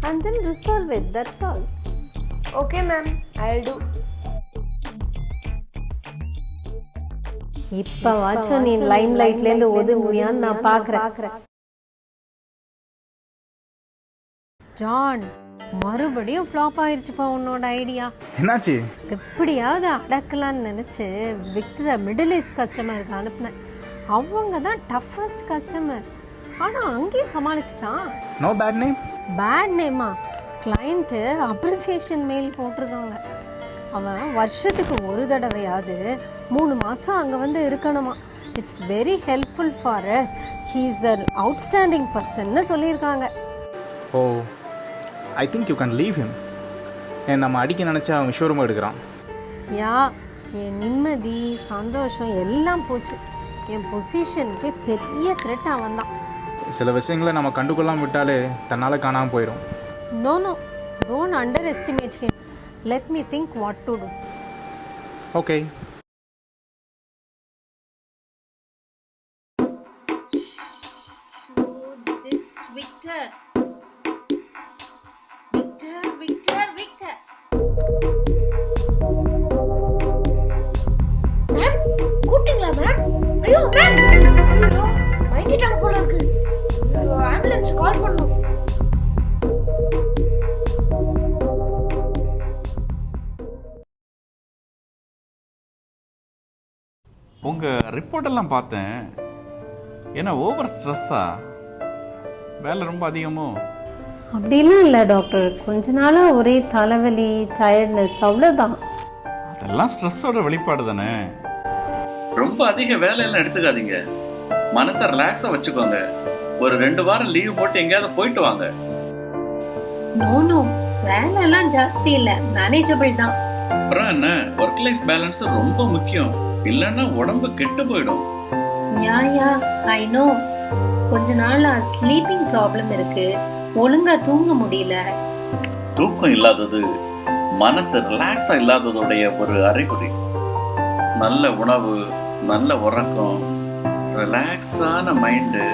and then resolve it, that's all. Okay ma'am, I'll do. இப்போ வாட்சும் நீ லைம் லைட்லேருந்து ஒதுங்குவியான்னு நான் பார்க்குறேன். John, மறுபடியும் flop ஆயிடுச்சுப்பா உன்னோட idea. என்னாச்சு? எப்படியாவது அடக்கலான்னு நினச்சி விக்டரை middle east கஸ்டமருக்கு அனுப்புனேன். அவங்க தான் டஃபஸ்ட் கஸ்டமர். ஆனால் அங்கேயும் சமாளிச்சிட்டான். No bad name. பேட் நேமா? கிளைண்ட்டு அப்ரிசியேஷன் மெயில் போட்டிருக்காங்க. அவன் வருஷத்துக்கு ஒரு தடவையாவது 3 மாதம் அங்கே வந்து இருக்கணுமா. It's very helpful for us. He is an outstanding பர்சன்னு சொல்லியிருக்காங்க. Oh, I think you can leave him. நம்ம அடிக்க நினச்சா அவன் ஷோரூமாக எடுக்கிறான். யா, என் நிம்மதி சந்தோஷம் எல்லாம் போச்சு. என் பொசிஷனுக்கு பெரிய த்ரெட் அவன் தான். சில விஷயங்களை நம்ம கண்டுகொள்ளாமல் விட்டாலே தன்னால் காணாமல் போயிடும். No, don't underestimate him. Let me think what to do. Okay. So this Victor. Ma'am, கூப்பிட்டீங்களா மேம்? ஐயோ மேம், ஐயோ மயங்கிட்டாங்க போல இருக்கு. ஆம்புலன்ஸ் கால் பண்ணோம். உங்கள் ரிப்போர்ட்டெல்லாம் பார்த்தேன். ஏன்னா ஓவர் ஸ்ட்ரெஸ்ஸா? வேலை ரொம்ப அதிகமோ? அப்படிலாம் இல்லை டாக்டர், கொஞ்ச நாளாக ஒரே தலைவலி, டயர்ட்னஸ், அவ்வளோதான். அதெல்லாம் ஸ்ட்ரெஸ்ஸோட வெளிப்பாடு தானே. ரொம்ப அதிக வேலையெல்லாம் எடுத்துக்காதீங்க. மனசை ரிலாக்ஸாக வச்சுக்கோங்க. ஒரு 2 வாரம் லீவ் போட்டு எங்கேயாவது போயிட்டு வாங்க. நோ, வேலையெல்லாம் ஜாஸ்தி இல்லை, மேனேஜபிள் தான். அப்புறம் என்ன, ஒர்க் லைஃப் பேலன்ஸ் ரொம்ப முக்கியம். இல்லைன்னா உடம்பு கெட்டு போயிடும். யா ஐ நோ. கொஞ்ச நாளா ஸ்லீப்பிங் ப்ராப்ளம் இருக்கு, ஒழுங்கா தூங்க முடியல. தூக்கம் இல்லாதது மனசு ரிலாக்ஸா இல்லாததுடைய ஒரு அறிகுறி. நல்ல உணவு, நல்ல உறக்கம், ரிலாக்ஸான மைண்டு,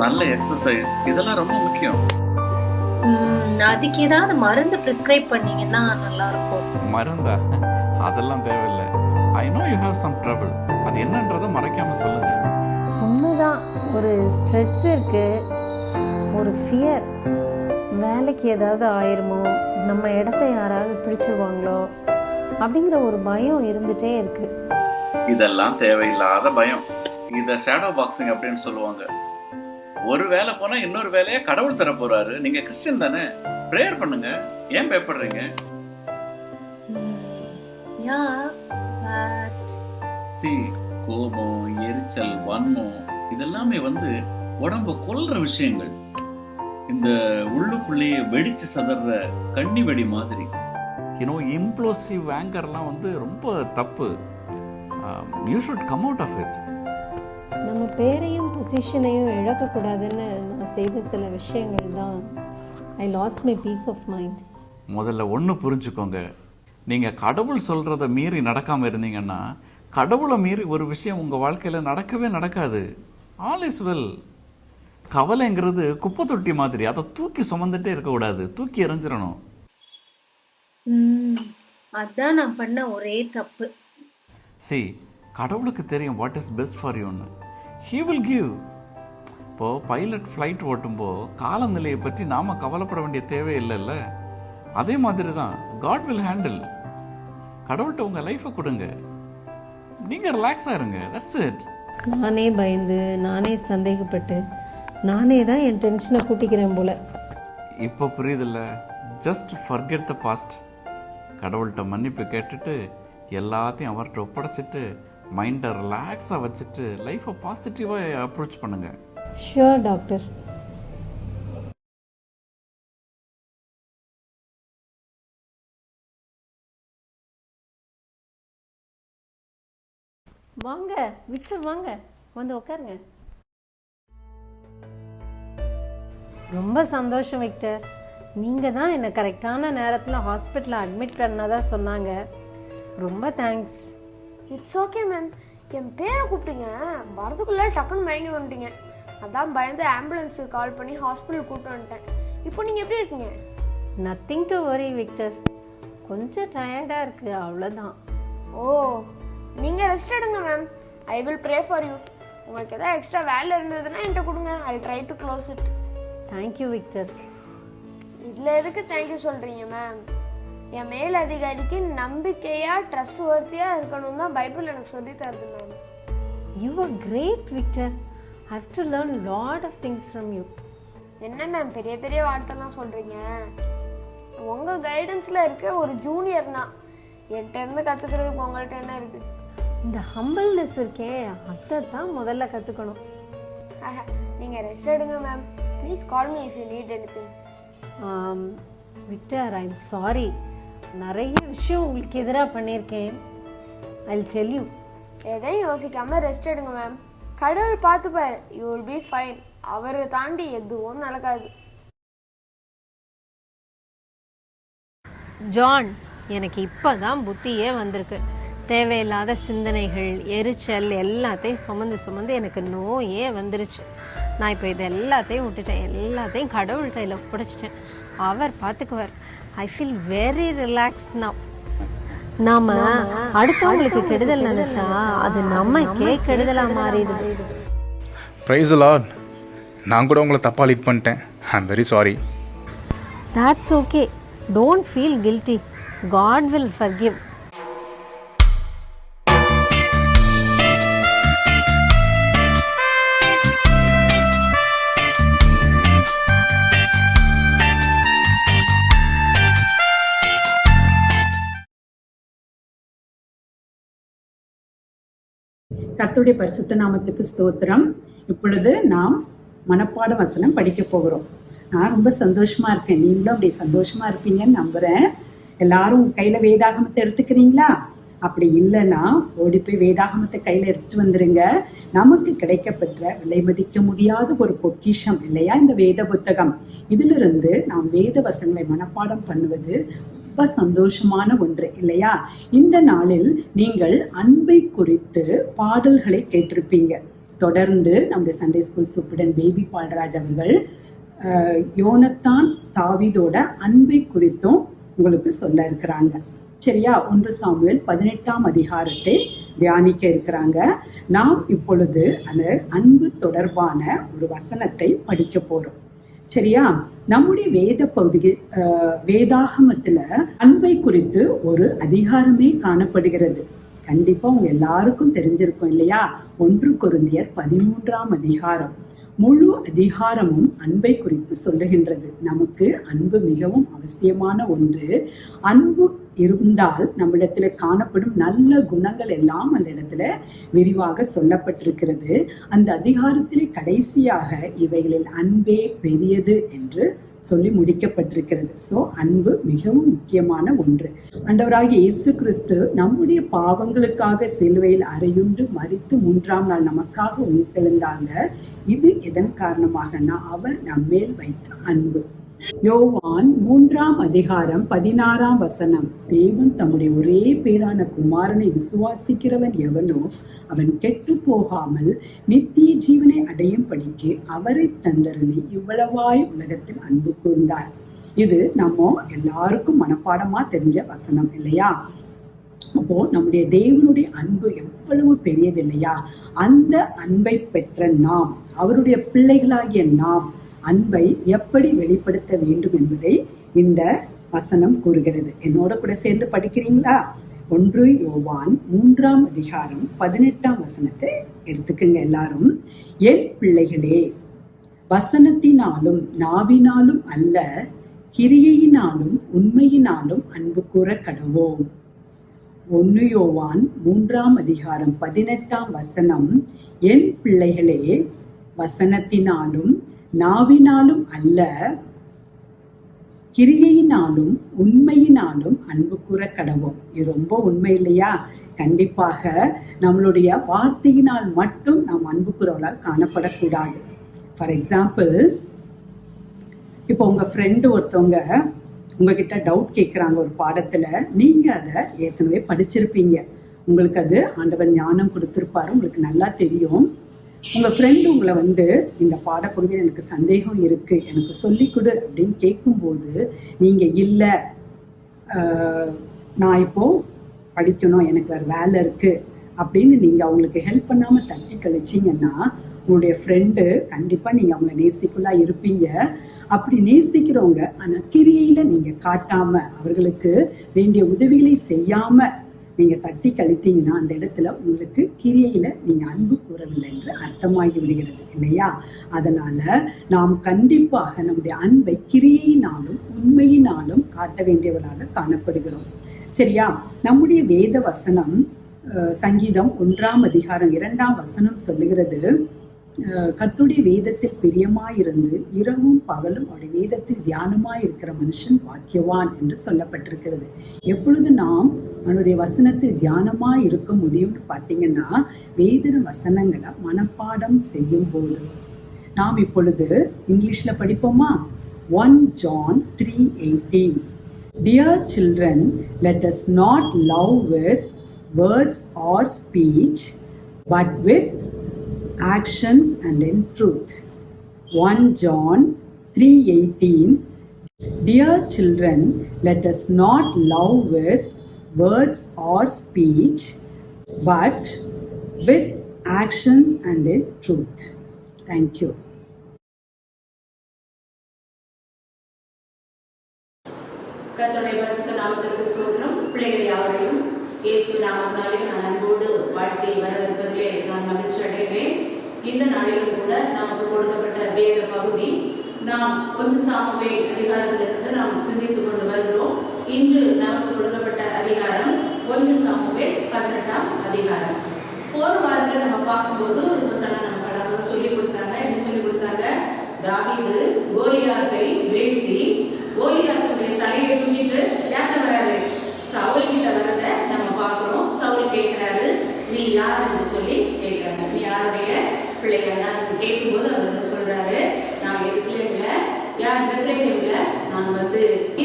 நல்ல எக்ஸசைஸ், இதெல்லாம் ரொம்ப முக்கியம். அதுக்கு ஏதாவது மருந்து பிரிஸ்கிரைப் பண்ணீங்கன்னா நல்லா இருக்கும். மருந்தா? அதெல்லாம் தேவையில்லை. I know you have some trouble. அது என்னன்றதை மறைக்காம சொல்லுங்க. உண்மைதான், ஒரு ஸ்ட்ரெஸ் இருக்கு, ஒரு ஃபியர். வேலைக்கு ஏதாவது ஆயிருமோ, நம்ம இடத்த யாராவது பிடிச்சிருவாங்களோ அப்படிங்கிற ஒரு பயம் இருந்துகிட்டே இருக்கு. இதெல்லாம் தேவையில்லாத பயம். இதை ஷேடோ பாக்ஸிங் அப்படின்னு சொல்லுவாங்க. ஒரு வேலை போனா இன்னொரு வேலையை கடவுள் தர போறாரு. நீங்க கிறிஸ்டியன் தானே, ப்ரேயர் பண்ணுங்க. ஏன் பயப்படுறீங்க? கோபம், எரிச்சல், வன்மம் இதெல்லாமே உடம்ப கொல்ற விஷயங்கள். இந்த உள்ளுக்குள்ளேயே வெடிச்சு சதற கண்ணி வெடி மாதிரி. இம்ப்ளோசிவ் ஆங்கர்லாம் ரொம்ப தப்பு. You should come out of it. நம்ம பேரையும் பொசிஷனையும் இழக்கக்கூடாதுன்னு நான் செய்த சில விஷயங்கள் தான் I lost my peace of mind. முதல்ல ஒன்று புரிஞ்சுக்கோங்க, நீங்கள் கடவுள் சொல்கிறத மீறி நடக்காமல் இருந்தீங்கன்னா கடவுளை மீறி ஒரு விஷயம் உங்கள் வாழ்க்கையில் நடக்கவே நடக்காது. All is well. கவலைங்கிறது குப்பை தொட்டி மாதிரி, அதை தூக்கி சுமந்துட்டே இருக்கக்கூடாது, தூக்கி எறிஞ்சிடணும். அதான் நான் பண்ண ஒரே தப்பு. கடவுளுக்கு தெரியும் வாட் இஸ் பெஸ்ட் ஃபார் யூன்னு. He will give. இப்போது பைலட் ஃப்ளைட் ஓட்டும்போது காலநிலையை பற்றி நாம் கவலைப்பட வேண்டிய தேவை இல்லைல்ல. அதே மாதிரி தான் காட் வில் ஹேண்டில். கடவுள்கிட்ட உங்கள் லைஃப்பை கொடுங்க, நீங்கள் ரிலாக்ஸாக இருங்க. That's it. நானே பயந்து, நானே சந்தேகப்பட்டு, நானே தான் என் டென்ஷனை கூட்டிக்கிறேன் போல. இப்போ புரியுதில்ல? Just forget the past. கடவுள்கிட்ட மன்னிப்பு கேட்டுட்டு எல்லாத்தையும் அவர்கிட்ட ஒப்படைச்சிட்டு மைண்டை ரிலாக்ஸாக வச்சுட்டு லைஃப்பை பாசிட்டிவாக அப்ரோச் பண்ணுங்கள். Sure doctor. வாங்க விக்டர், வாங்க வந்து உட்காருங்க. ரொம்ப சந்தோஷம் விக்டர். நீங்கள் தான் என்னை கரெக்டான நேரத்தில் ஹாஸ்பிட்டலில் அட்மிட் பண்ணதாக சொன்னாங்க. ரொம்ப தேங்க்ஸ். It's okay ma'am. என் பேரை கூப்பிட்டீங்க, வரதுக்குள்ளே டக்குன்னு மயங்கி வந்துட்டீங்க. அதான் பயந்து ஆம்புலன்ஸுக்கு கால் பண்ணி ஹாஸ்பிட்டல் கூப்பிட்டு வந்துட்டேன். இப்போ நீங்கள் எப்படி இருக்கீங்க? Nothing to worry Victor. கொஞ்சம் டயர்டாக இருக்குது, அவ்வளோதான். ஓ, நீங்கள் ரெஸ்ட் எடுங்க ma'am. I will pray for you. உங்களுக்கு எதாவது எக்ஸ்ட்ரா வேலை இருந்ததுன்னா என்கிட்ட கொடுங்க. I try to close it. Thank you Victor. இதில் எதுக்கு தேங்க்யூ சொல்கிறீங்க மேம்? என் மேல் அதிகாரிக்கு நம்பிக்கையாக ட்ரஸ்ட் வர்த்தியாக இருக்கணும் தான் பைபிள் எனக்கு சொல்லி தருது ma'am. You are great Victor. I have to learn lot of things from you. என்ன மேம் பெரிய பெரிய வார்த்தைலாம் சொல்கிறீங்க? உங்கள் கைடன்ஸில் இருக்க ஒரு ஜூனியர்னா என்கிட்ட இருந்து கற்றுக்கிறதுக்கு உங்கள்கிட்ட என்ன இருக்குது? இந்த ஹம்பிள்னஸ் இருக்கே, அதை தான் முதல்ல கற்றுக்கணும். நீங்கள் ரெஸ்ட் எடுங்க ma'am. Please call me if you need anything. Victor, I am sorry. நிறைய விஷயம் உங்களுக்கு எதிராக பண்ணியிருக்கேன். I will tell you. எதையும் யோசிக்காமல் ரெஸ்ட் எடுங்க மேம். கடவுள் பார்த்துப்பார். You will be fine. அவரை தாண்டி எதுவும் நடக்காது. ஜான், எனக்கு இப்போ தான் புத்தியே வந்திருக்கு. தேவையில்லாத சிந்தனைகள், எரிச்சல் எல்லாத்தையும் சுமந்து எனக்கு நோயே வந்துருச்சு. நான் இப்போ இது எல்லாத்தையும் விட்டுட்டேன். எல்லாத்தையும் கடவுள் கையில் பிடிச்சிட்டேன். அவர் பார்த்துக்குவார். I feel very relaxed now. நாம் அடுத்தவங்களுக்கு கெடுதல் நினச்சா அது நமக்கே கெடுதலாக மாறிடுது. Praise the Lord. நான் கூட உங்களை தப்பாக லீட் பண்ணிட்டேன். I am very sorry. That's okay. Don't feel guilty. God will forgive. கர்த்தருடைய பரிசுத்த நாமத்துக்கு ஸ்தோத்திரம். இப்பொழுது நாம் மனப்பாட வசனம் படிக்க போகிறோம். நான் ரொம்ப சந்தோஷமா இருக்கேன். நீங்களும் அப்படி சந்தோஷமா இருப்பீங்கன்னு நம்புறேன். எல்லாரும் கையில வேதாகமத்தை எடுத்துக்கிறீங்களா? அப்படி இல்லைன்னா ஓடி போய் வேதாகமத்தை கையில எடுத்துட்டு வந்துருங்க. நமக்கு கிடைக்கப்பெற்ற விலை மதிக்க முடியாத ஒரு பொக்கிஷம் இல்லையா இந்த வேத புத்தகம். இதிலிருந்து நாம் வேத வசனங்களை மனப்பாடம் பண்ணுவது ரொம்ப சந்தோஷமான ஒன்று இல்லையா? இந்த நாளில் நீங்கள் அன்பை குறித்து பாடல்களை கேட்டிருப்பீங்க. தொடர்ந்து நம்முடைய Sunday school superintendent Baby Palraj அவர்கள் யோனத்தான் தாவீதோட அன்பை குறித்தும் உங்களுக்கு சொல்ல இருக்கிறாங்க. சரியா? 1 சாமுவேல் 18ஆம் அதிகாரத்தை தியானிக்க இருக்கிறாங்க. நாம் இப்பொழுது அந்த அன்பு தொடர்பான ஒரு வசனத்தை படிக்க போறோம். சரியா? நம்முடைய வேத பகுதி வேதாகமத்துல அன்பை குறித்து ஒரு அதிகாரமே காணப்படுகிறது. கண்டிப்பா உங்க எல்லாருக்கும் தெரிஞ்சிருக்கும் இல்லையா? 1 கொரிந்தியர் 13ஆம் அதிகாரம். முழு அதிகாரமும் அன்பை குறித்து சொல்லுகின்றது. நமக்கு அன்பு மிகவும் அவசியமான ஒன்று. அன்பு இருந்தால் நம்மிடத்துல காணப்படும் நல்ல குணங்கள் எல்லாம் அந்த இடத்துல விரிவாக சொல்லப்பட்டிருக்கிறது. அந்த அதிகாரத்திலே கடைசியாக இவைகளில் அன்பே பெரியது என்று சொல்லி முடிக்கப்பட்டிருக்கிறது. ஸோ அன்பு மிகவும் முக்கியமான ஒன்று. ஆண்டவராகிய இயேசு கிறிஸ்து நம்முடைய பாவங்களுக்காக சிலுவையில் அறையுண்டு மரித்து 3ஆம் நாள் நமக்காக உயிர்த்தெழுந்தாங்க. இது எதன் காரணமாகனா அவர் நம்மேல் வைத்த அன்பு. யோவான் 3ஆம் அதிகாரம் 16ஆம் வசனம். தேவன் தம்முடைய ஒரே பேரான குமாரனை விசுவாசிக்கிறவன் எவனோ அவன் கெட்டு போகாமல் நித்திய ஜீவனை அடையும் படிக்கு அவரை தந்தருளி இவ்வளவாய் உலகத்தில் அன்பு கூர்ந்தார். இது நம்ம எல்லாருக்கும் மனப்பாடமா தெரிஞ்ச வசனம் இல்லையா? அப்போ நம்முடைய தேவனுடைய அன்பு எவ்வளவு பெரியது இல்லையா? அந்த அன்பை பெற்ற நாம், அவருடைய பிள்ளைகளாகிய நாம் அன்பை எப்படி வெளிப்படுத்த வேண்டும் என்பதை இந்த வசனம் கூறுகிறது. என்னோட கூட சேர்ந்து படிக்கிறீங்களா? 1 யோவான் 3ஆம் அதிகாரம் 18ஆம் வசனத்தை எடுத்துக்கங்க எல்லாரும். என் பிள்ளைகளே, வசனத்தினாலும் நாவினாலும் அல்ல, கிரியையினாலும் உண்மையினாலும் அன்பு கூற கடவோம். 1 யோவான் 3ஆம் அதிகாரம் 18ஆம் வசனம். என் பிள்ளைகளே, வசனத்தினாலும் நாவினாலும் அல்ல, கிரியையினாலும் உண்மையினாலும் அன்பு கூற கடவோம். இது ரொம்ப உண்மை இல்லையா? கண்டிப்பாக நம்மளுடைய வார்த்தையினால் மட்டும் நாம் அன்பு கூறவர்களால் காணப்படக்கூடாது. ஃபார் எக்ஸாம்பிள், இப்போ உங்க ஃப்ரெண்டு ஒருத்தவங்க உங்ககிட்ட டவுட் கேட்குறாங்க ஒரு பாடத்துல. நீங்க அதை ஏற்கனவே படிச்சிருப்பீங்க. உங்களுக்கு அது ஆண்டவர் ஞானம் கொடுத்துருப்பாரு, உங்களுக்கு நல்லா தெரியும். உங்கள் ஃப்ரெண்டு உங்களை இந்த பாடப்பகுதியில் எனக்கு சந்தேகம் இருக்குது, எனக்கு சொல்லிக் கொடு அப்படின்னு கேட்கும்போது நீங்கள் இல்லை, நான் இப்போது படிக்கணும், எனக்கு வேறு வேலை இருக்குது அப்படின்னு நீங்கள் அவங்களுக்கு ஹெல்ப் பண்ணாமல் தட்டி கழிச்சிங்கன்னா உங்களுடைய ஃப்ரெண்டு கண்டிப்பாக நீங்கள் அவங்கள நேசிக்குள்ளாக இருப்பீங்க. அப்படி நேசிக்கிறவங்க ஆனால் கிரியையில் நீங்கள் காட்டாமல், அவர்களுக்கு வேண்டிய உதவிகளை செய்யாமல் நீங்கள் தட்டி கழித்தீங்கன்னா அந்த இடத்துல உங்களுக்கு கிரியையில் நீங்கள் அன்பு கூறவில்லை என்று அர்த்தமாகி விடுகிறது இல்லையா? அதனால் நாம் கண்டிப்பாக நம்முடைய அன்பை கிரியையினாலும் உண்மையினாலும் காட்ட வேண்டியவர்களாக காணப்படுகிறோம். சரியா? நம்முடைய வேத வசனம் சங்கீதம் 1ஆம் அதிகாரம் 2ஆம் வசனம் சொல்லுகிறது, கர்த்தருடைய வேதத்தில் பிரியமாயிருந்து இரவும் பகலும் அவருடைய வேதத்தில் தியானமாயிருக்கிற மனுஷன் பாக்கியவான் என்று சொல்லப்பட்டிருக்கிறது. எப்பொழுது நாம் அவனுடைய வசனத்தில் தியானமாய் இருக்க முடியும்னு பார்த்தீங்கன்னா, வேத வசனங்களை மனப்பாடம் செய்யும் போது. நாம் இப்பொழுது இங்கிலீஷில் படிப்போமா? 1 John 3:18. Dear children, let us not love with words or speech, but with actions and in truth. 1 John 3:18. Dear children, let us not love with words or speech, but with actions and in truth. Thank you. கர்த்தருடைய பரிசுத்த நாமத்திற்கு ஸ்தோத்திரம். பிள்ளைகள் யாவரையும் இயேசு நாமத்தினாலே நான் அன்போடு வாழ்த்தி வரவேற்பதிலே நான் மகிழ்ச்சி அடைகிறேன். இந்த நாளிலும் கூட நமக்கு கொடுக்கப்பட்ட வேத பகுதி நாம் 1 சாமுவேல் அதிகாரத்திலிருந்து நாம் சிந்தித்துக் கொண்டு வருகிறோம். இன்று நமக்கு கொடுக்கப்பட்ட அதிகாரம் 1 சாமுவேல் 18ஆம் அதிகாரம். போன வாரத்தில் நம்ம பார்க்கும்போது ஒரு வசனம் நமக்கு அழகாக சொல்லி கொடுத்தாங்க. என்ன சொல்லி கொடுத்தாங்க? தாவீது கோலியாத்தை வீழ்த்தி கோலியாத்துடைய தலையை தூக்கிட்டு யார்கிட்ட வராரு? சவுல் கிட்ட வர்றத நம்ம பார்க்கிறோம். சவுல் கேட்கிறாரு, நீ யார் என்று சொல்லி கேட்கிறாரு. நீ யாருடைய பிள்ளைகள் நான் கேட்கும்போது அவர் சொல்றாரு, நான் எருசலேம்ல யார் பெத்லகேம்ல நான்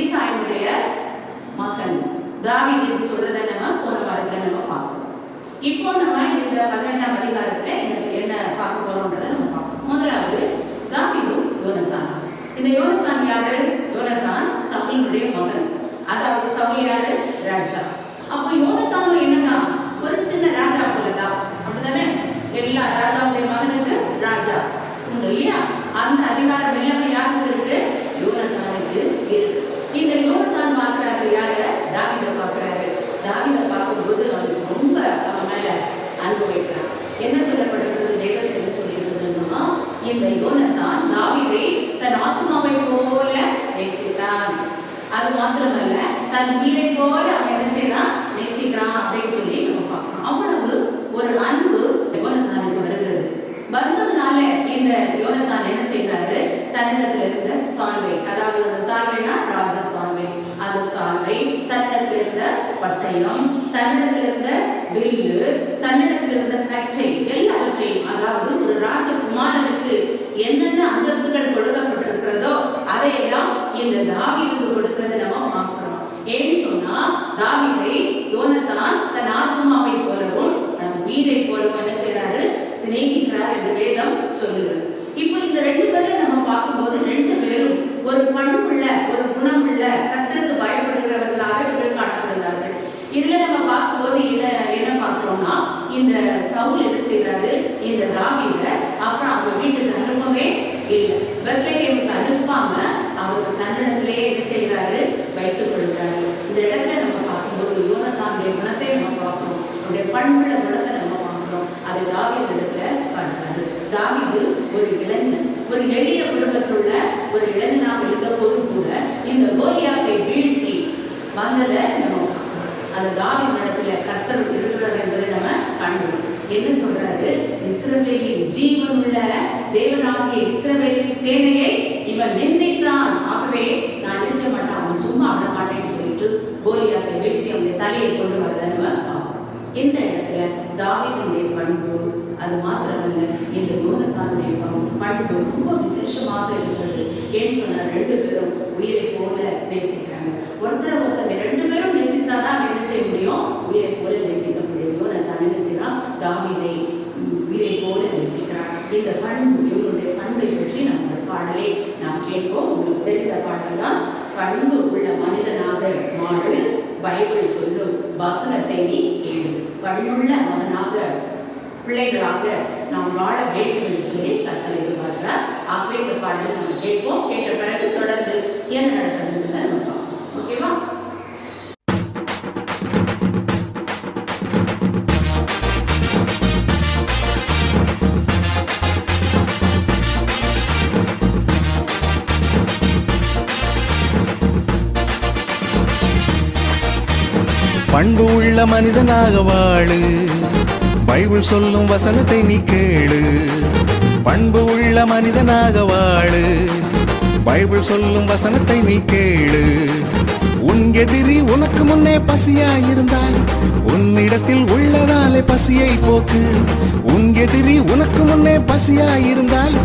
ஈசாயினுடைய மகன் தாவீது சொல்றதை நம்ம போன வாரத்துல நம்ம பார்த்தோம். இப்போ நம்ம இந்த 18ஆம் அதிகாரத்துல என்ன பார்க்க போறோம்ன்றதை நம்ம பார்ப்போம். முதலாவது தாவீதும் யோனத்தான். இந்த யோனத்தான் யாரு? யோனத்தான் சவுலினுடைய மகன். அதாவது சவுல் யாரு? ராஜா. அப்போ யோனத்தான் என்னதான் ஒரு சின்ன ராஜா போலதான், அப்படிதானே? எல்லா ராஜாவுடைய மகனுக்கு ராஜா உண்டு இல்லையா? அந்த அதிகாரம் எல்லாமே யாருக்கு இருக்கு? யோனத்தானுக்கு இருக்கு. இந்த யோனத்தான் பார்க்கிறாரு யார? தாவீதை பார்க்கிறாரு. தாவீதை பார்க்கும்போது அவருக்கு ரொம்ப அவன் மேல அன்பு வைக்கிறார். என்ன சொல்லப்பட்டிருக்கிறது? வேதத்தில் என்ன சொல்லியிருக்கிறதுன்னா, இந்த யோனத்தான் தாவீதை தன் ஆத்மாவை போல நேசித்தான். அது மாத்திரமல்ல, தன் உயிரை போல அவன் என்ன செய்யறான்? நேசிக்கிறான் அப்படின்னு சொல்லி நம்ம பார்க்கலாம். அவ்வளவு ஒரு அன்பு யோனத்தானுக்கு வருகிறது. வந்ததுனால இந்த யோனத்தான் என்ன செய்யறாரு? தன்னிடத்துல இருந்த சால்வை, அதாவது அந்த சால்வைனா ராஜ சால்வை, அந்த சால்வை, தன்னிடத்துல இருந்த பட்டயம், தன்னிடத்துல இருந்த வில்லு, தன்னிடத்துல இருந்த கச்சை எல்லாவற்றையும், அதாவது ஒரு ராஜகுமாரனுக்கு என்னென்ன அந்தஸ்துகள் கொடுக்கப்பட்டிருக்கிறதோ அதையெல்லாம் இந்த தாவீதுக்கு கொடுக்கிறத நம்ம பார்க்கிறோம். ஏன்னு சொன்னா, தாவீதை யோனத்தான் தன் ஆத்மாவை போலவும் தன் உயிரை போலவும் என்ன செய்யறாரு? சிநேகிக்கிறார் என்று வேதம் சொல்லுகிறது. இப்போ இந்த 2 பேர்ல நம்ம பார்க்கும்போது 2 பேரும் ஒரு பண்புள்ள, ஒரு குணமுள்ள, கர்த்தருக்கு பயப்படுகிறவர்களாக இவர்கள் காணப்படுகிறார்கள். இதுல நம்ம பார்க்கும்போது என்ன பார்க்கிறோம்னா, இந்த சவுல் என்ன செய்யறாரு? இந்த தாவீதை அப்புறம் அவங்க வீட்டுக்கு அனுப்பவே இல்லை, பெத்லகேமுக்கு அனுப்பாம அவருக்கு தன்னிடத்திலேயே என்ன செய்யறாரு? வைத்துக் கொள்கிறாரு. இந்த இடத்துல நம்ம பார்க்கும்போது யோனத்தானுடைய குணத்தை நம்ம பார்க்கிறோம், அவருடைய பண்புள்ள குணத்தை நம்ம பார்க்கிறோம். அது தாவீது இடத்துல பார்க்கிறாரு. தாவீது ஒரு இளைஞன், ஒரு எளிய குடும்பத்தில் உள்ள ஒரு இளைஞனாக இருந்த போது கூட இந்த கோலியாத்தை வீழ்த்தி வந்ததை நம்ம பார்க்கிறோம். அது தாவீது இடத்துல கர்த்தர் இருக்கிறார் என்பதை நம்ம காண்கிறோம். என்ன சொல்றாரு? இஸ்ரவேலின் ஜீவன் உள்ள தேவனாகிய இஸ்ரவேலின் சேனையை இவன் நிந்தித்தான், ஆகவே நான் நினைச்ச மாட்டான், அவன் சும்மா விட மாட்டேன்னு சொல்லிட்டு கோலியாத்தை வீழ்த்தி அவனுடைய தலையை கொண்டு வரதை நம்ம பார்க்கிறோம். இந்த இடத்துல தாவீதுடைய பண்பு, அது மாத்திரமல்ல, இந்த யோனத்தானுடைய பண்பு ரொம்ப விசேஷமாக இருக்கிறது. ஏன்னு சொன்னா 2 பேரும் உயிரை போல நேசிக்கிறாங்க. ஒருத்தர் 2 பேரும் நேசித்தாதான் என்ன செய்ய முடியும்? உயிரை போல நேசிக்க முடியும். யோனத்தான் என்ன செய்யறான்? தாவீதை உயிரை போல நேசிக்கிறான். இந்த பண்பு, இவருடைய பண்பை பற்றி நம்ம பாடலை நாம் கேட்போம். உங்களுக்கு தெரிந்த பாடல் தான், பண்பு உள்ள மனிதனாக மாறு, பைபிள் சொல்லும் வசனத்தை நீ கேளு. பண்புள்ள மகனாக, பிள்ளைகளாக நாம் வாழ வேண்டும் என்று சொல்லி கர்த்தர் எதிர்பார்க்கிறார். ஆகவே இந்த பாடலை நம்ம கேட்போம். கேட்ட பிறகு தொடர்ந்து என்ன நடக்கிறது நம்ம பார்ப்போம். ஓகேவா? பண்பு உள்ள மனிதனாக வாழு, பைபிள் சொல்லும் வசனத்தை நீ கேளு. பண்பு உள்ள மனிதனாக வாழு, பைபிள் சொல்லும் வசனத்தை நீ கேளு. உன் எதிரி உனக்கு முன்னே பசியாயிருந்தால் உன்னிடத்தில் உள்ளதாலே பசியை போக்கு. உன் எதிரி உனக்கு முன்னே பசியாயிருந்தால்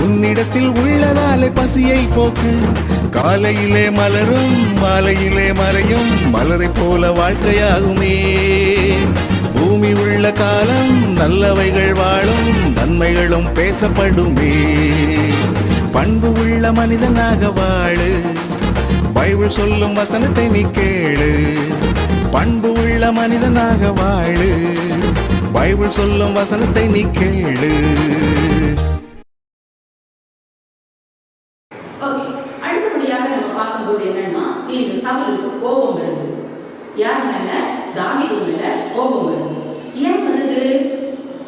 உன்னிடத்தில் உள்ளதாலே பசியை போக்கு. காலையிலே மலரும் மாலையிலே மறையும் மலரை போல வாழ்க்கையாகுமே. பூமி உள்ள காலம் நல்லவைகள் வாழும் நன்மைகளும் பேசப்படுமே. பண்பு உள்ள மனிதனாக வாழு, பைபிள் சொல்லும் வசனத்தை நீ கேளு. பண்பு உள்ள மனிதனாக வாழு, பைபிள் சொல்லும் வசனத்தை நீ கேளு. ஓகே, அடுத்தபடியாக நம்ம பார்க்கும்போது என்னன்னா, இந்த சவுலுக்கு கோபம் வருது. யார் மேல? தாவீது மேல கோபம் வருது. ஏன் வருது?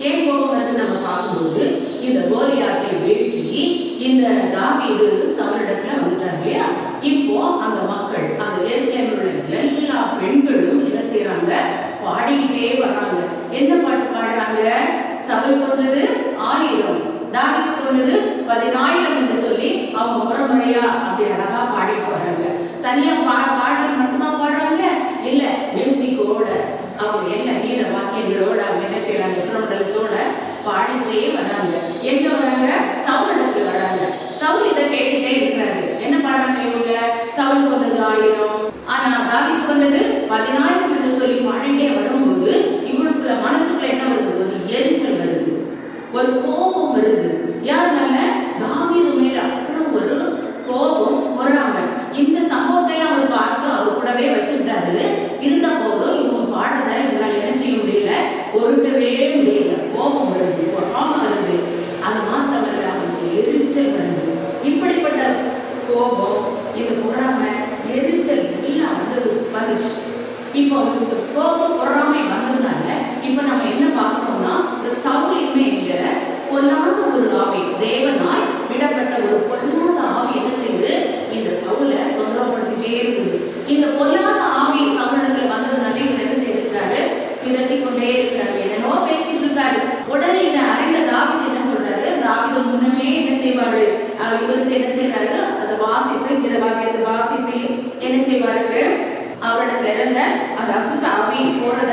ஏன் கோபம் வருது? நம்ம பார்க்கும்போது இந்த கோலியாத்தை வீழ்த்தி இந்த தாவீது சவுலிடத்துல வந்துட்டார் இல்லையா? இப்போ அந்த மக்கள், அந்த எருசலேமில் உள்ள எல்லா பெண்களும் என்ன செய்யறாங்க? பாடிக்கிட்டே வர்றாங்க. என்ன பாட்டு பாடுறாங்க? சவுல் கொன்னது 1000, தாவீது கொன்னது 10000 என்று சொல்லி அவங்க முறைமுறையா அப்படி அழகா பாடிட்டு வர்றாங்க. தனியா பாடுறது மட்டுமா பாடுறாங்க? இல்ல, மியூசிக்கோட அவங்க என்ன வீர வாக்கியங்களோட அவங்க என்ன செய்யறாங்க? சுரமண்டலத்தோட பாடிட்டே வர்றாங்க. எங்க வராங்க? சவுலிடத்துல வராங்க. சவுல் இதை கேட்டுட்டே இருக்கிறாரு. என்ன பாடுறாங்க இவங்க? சவுல் கொண்டது 1000, ஆனா தாவீது கொண்டது 10000 என்று சொல்லி பாடிட்டே வரும்போது இவளுக்குள்ள மனசுக்குள்ள என்ன வருது? ஒரு எரிச்சல் வருது, ஒரு கோபம் வருது. யார் மேல? தாவீது மேல அவ்வளவு ஒரு கோபம் வராங்க. இந்த சம்பவத்தை அவர் பார்த்து அவர் கூடவே வச்சுட்டாரு. இருந்த போதும் இவங்க பாடுறத இவங்களால என்ன செய்ய முடியல, பொறுக்கவே முடியல. கோபம் வருது, பொறாமை வருது. அது மாத்திரமல்ல, அவங்களுக்கு எரிச்சல் வருது. இப்படிப்பட்ட கோபம், இந்த பொறாமை, எரிச்சல் எல்லாம் வந்துச்சு. இப்போ அவங்களுக்கு கோபம் பொறாமை வந்ததுனால இப்ப நம்ம என்ன பார்க்கணும்னா, இந்த சவுல் இன்மையில பொல்லாத ஒரு ஆவி, தேவனால் விடப்பட்ட ஒரு பொல்லாத ஆவி என்ன செய்யுது? இந்த சவுலை தொந்தரவுபடுத்திட்டே இருக்குது. இந்த பொல்லாத ஆவி சவுலிடத்துல வந்ததுனால இவர் என்ன செய்திருக்காரு? விரட்டி கொண்டே இருக்கிறாரு, என்னென்னோ பேசிட்டு இருக்காரு. உடனே இதை அறிந்த தாவீது என்ன சொல்றாரு? தாவீது முன்னமே என்ன செய்வாரு? இவருக்கு என்ன செய்யறாரு? அதை வாசித்து, இந்த வாக்கியத்தை வாசித்து என்ன செய்வாரு? அவரிடத்துல இருந்த அந்த அசுத்த ஆவி போறத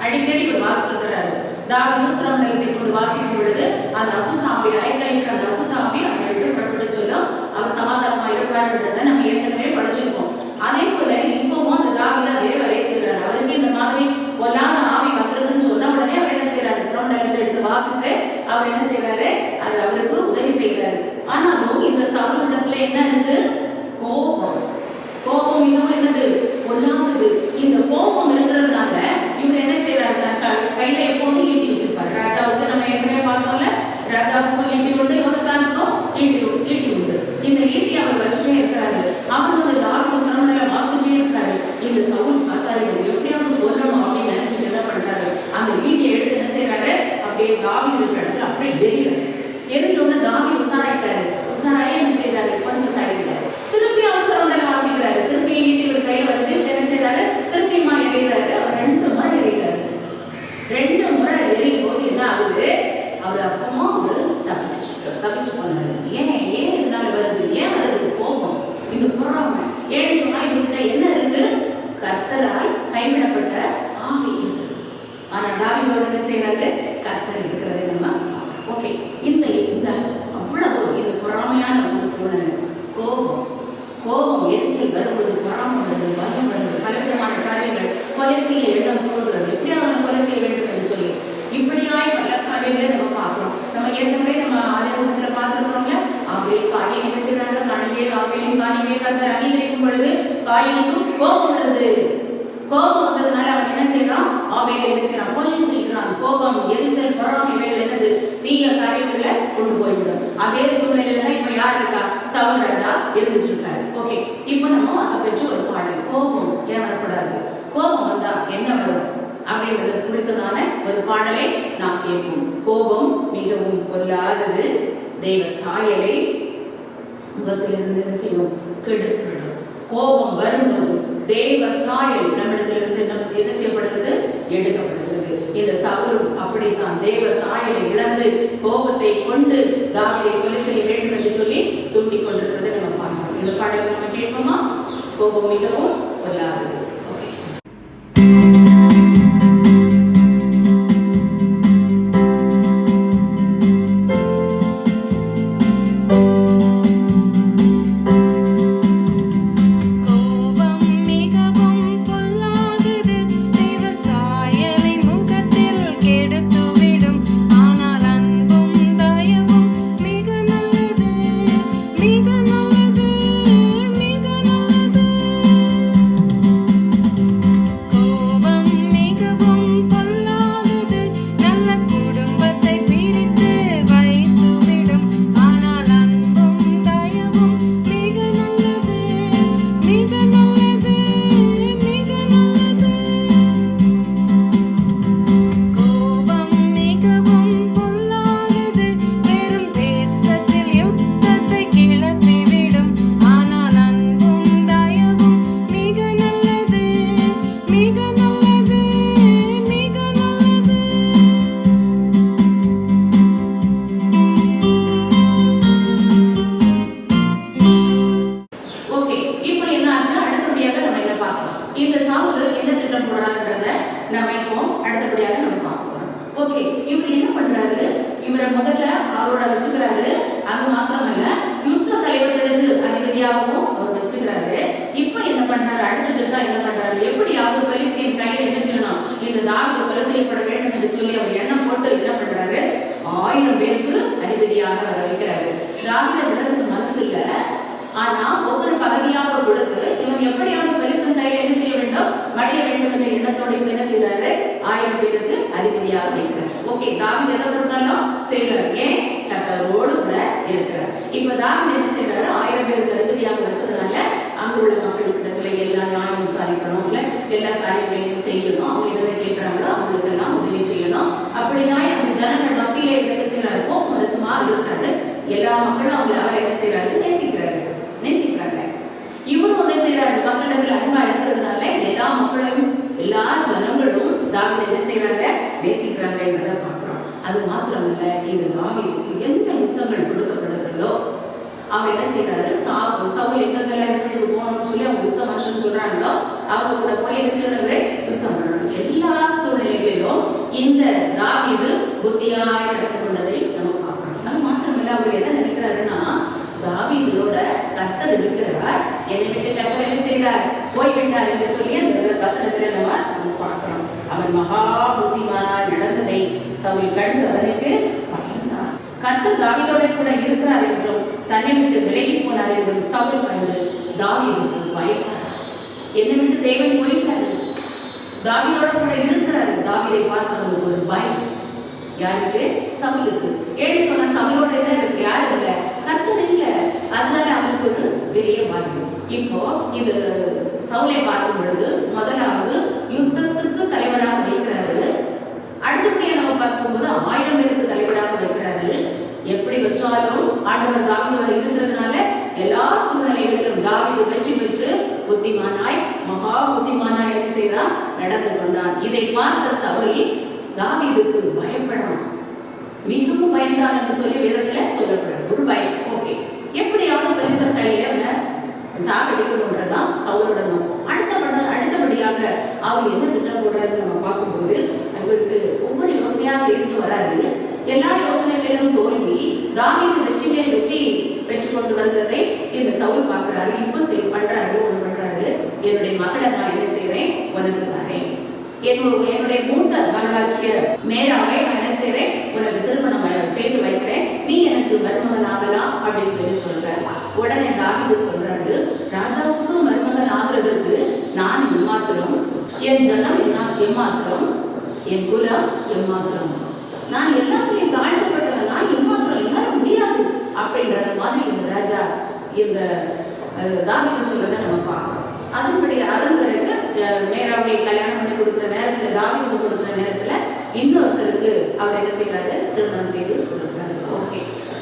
அடிக்கடி இவர் வாசிக்கிறாரு. தாவீது சுரமண்டலத்தை கொண்டு வாசிக்கும் பொழுது அந்த அசுத்த ஆவி அரைக்கலைக்கிற அந்த அசுத்த ஆவி அவரை விட்டு புறப்பட சொல்லும். அவர் சமாதானமா இருப்பாருன்றத நம்ம ஏற்கனவே படிச்சிருக்கோம். அதே போல இப்பவும் அந்த தாவீது அதே வேலையை செய்யறாரு. அவருக்கு இந்த மாதிரி பொல்லாத ஆவி வந்திருக்குன்னு சொன்ன உடனே அவர் என்ன செய்யறாரு? சுரமண்டலத்தை எடுத்து வாசித்து அவர் என்ன செய்யறாரு? அது அவருக்கு உதவி செய்யறாரு. ஆனாலும் இந்த சவுலிடத்துல என்ன இருக்கு? கோபம். கோபம் இதுவும் என்னது? பொல்லாதது. இந்த கோபம் இருக்கிறதுனால இவர் என்ன செய்யறாரு? கையில எப்போதும் ஈட்டி வச்சிருப்பாரு. ராஜாவுக்கு நம்ம ஏற்கனவே பார்த்தோம்ல, ராஜாவுக்கும் ஈட்டி உண்டு, யோனத்தானுக்கும் ஈட்டி உண்டு. இந்த ஈட்டி அவர் வச்சுட்டே இருக்கிறாரு. அவர் வந்து தாவீது சுரமண்டலம் வாசிச்சுட்டே இருக்காரு. இந்த சவுல் பார்த்தாரு, எப்படியாவது கொல்லணும் அப்படின்னு நினைச்சிட்டு என்ன பண்றாரு? அந்த ஈட்டியை எடுத்து என்ன செய்யறாரு? அப்படியே தாவீது இருக்கிற இடத்துல அப்படியே எரியுறாரு. எரிஞ்சோன்னு தாவீது உசாராயிட்டாரு. உசாராயே என்ன செய்யறாரு? கொஞ்சம் தடையிட்டாரு. திருப்பி அவர் சுரமண்டலம் வாசிக்கிறாரு. திருப்பி ஈட்டி ஒரு கையில வந்து என்ன செய்யறாரு? திருப்பியுமா எரியுறாரு. அவர் 2 முறை எரியுறாரு. 2 முறை எரியும் போது என்ன ஆகுது? அவர் அப்பமா அவரு தப்பிச்சு போனாரு. ஏன் இதனால வருது? ஏன் வருது கோபம்? இந்த பொறாமை. ஏன்னு சொன்னா இவர்கிட்ட என்ன இருக்கு? கர்த்தரால் கைவிடப்பட்ட ஆவி இருக்கு. ஆனா தாவீதோட என்ன செய்யறாரு? கர்த்தர் இருக்கிறதே நம்ம ஓகே. இந்த அவ்வளவு இந்த பொறாமையான ஒரு சூழ்நிலை, கோபம் எரிச்சல் வருவது, பொறாமை வருது, பயம் வருது, பலவிதமான காரியங்கள், கொலை செய்ய இடம் போடுகிறது, எப்படியாவது கொலை செய்ய வேண்டும் என்று சொல்லி இப்படியாய் பல காரியங்களை நம்ம பார்க்கிறோம். நம்ம ஏற்கனவே நம்ம ஆதியாகமத்துல பார்த்துருக்கிறோம்ல, ஆபேல் காயின் என்ன செய்யறாங்க? ஆபேலின் காணியை கர்த்தர் அங்கீகரிக்கும் பொழுது காயினுக்கும் கோபம் வருது. கோபம் வந்ததுனால அவன் என்ன செய்யறான்? ஆபேலை என்ன செய்யறான்? கொலை செய்யறான். கோபம், எரிச்சல், பொறாமை வேலை என்னது? தீய காரியங்களை கொண்டு போய்விடும். அதே சூழ்நிலையில தான் இப்ப யார் இருக்கா? சவுல் ராஜா இருந்துட்டு இருக்காரு. ஓகே, இப்போ நம்ம அதை பற்றி ஒரு பாடல், கோபம் ஏன் வரக்கூடாது, கோபம் வந்தா என்ன வரும் அப்படின்றத குறித்ததான ஒரு பாடலை நாம் கேட்போம். கோபம் மிகவும் பொல்லாதது, தெய்வ சாயலை முகத்திலிருந்து என்ன செய்யும்? கெடுத்து விடும். கோபம் வரும்போது தேவ சாயல் நம்மிடத்திலிருந்து என்ன செய்யப்படுகிறது? எடுக்கப்படுகிறது. இந்த சவுலும் அப்படித்தான் தேவ சாயலை இழந்து கோபத்தை கொண்டு தாவீதை கொலை செய்ய வேண்டும் என்று சொல்லி தூண்டிக் கொண்டிருக்கிறதை நம்ம பார்க்கிறோம். இந்த பாடலை நம்ம கேட்போமா? கோபம் மிகவும் பொல்லாதது.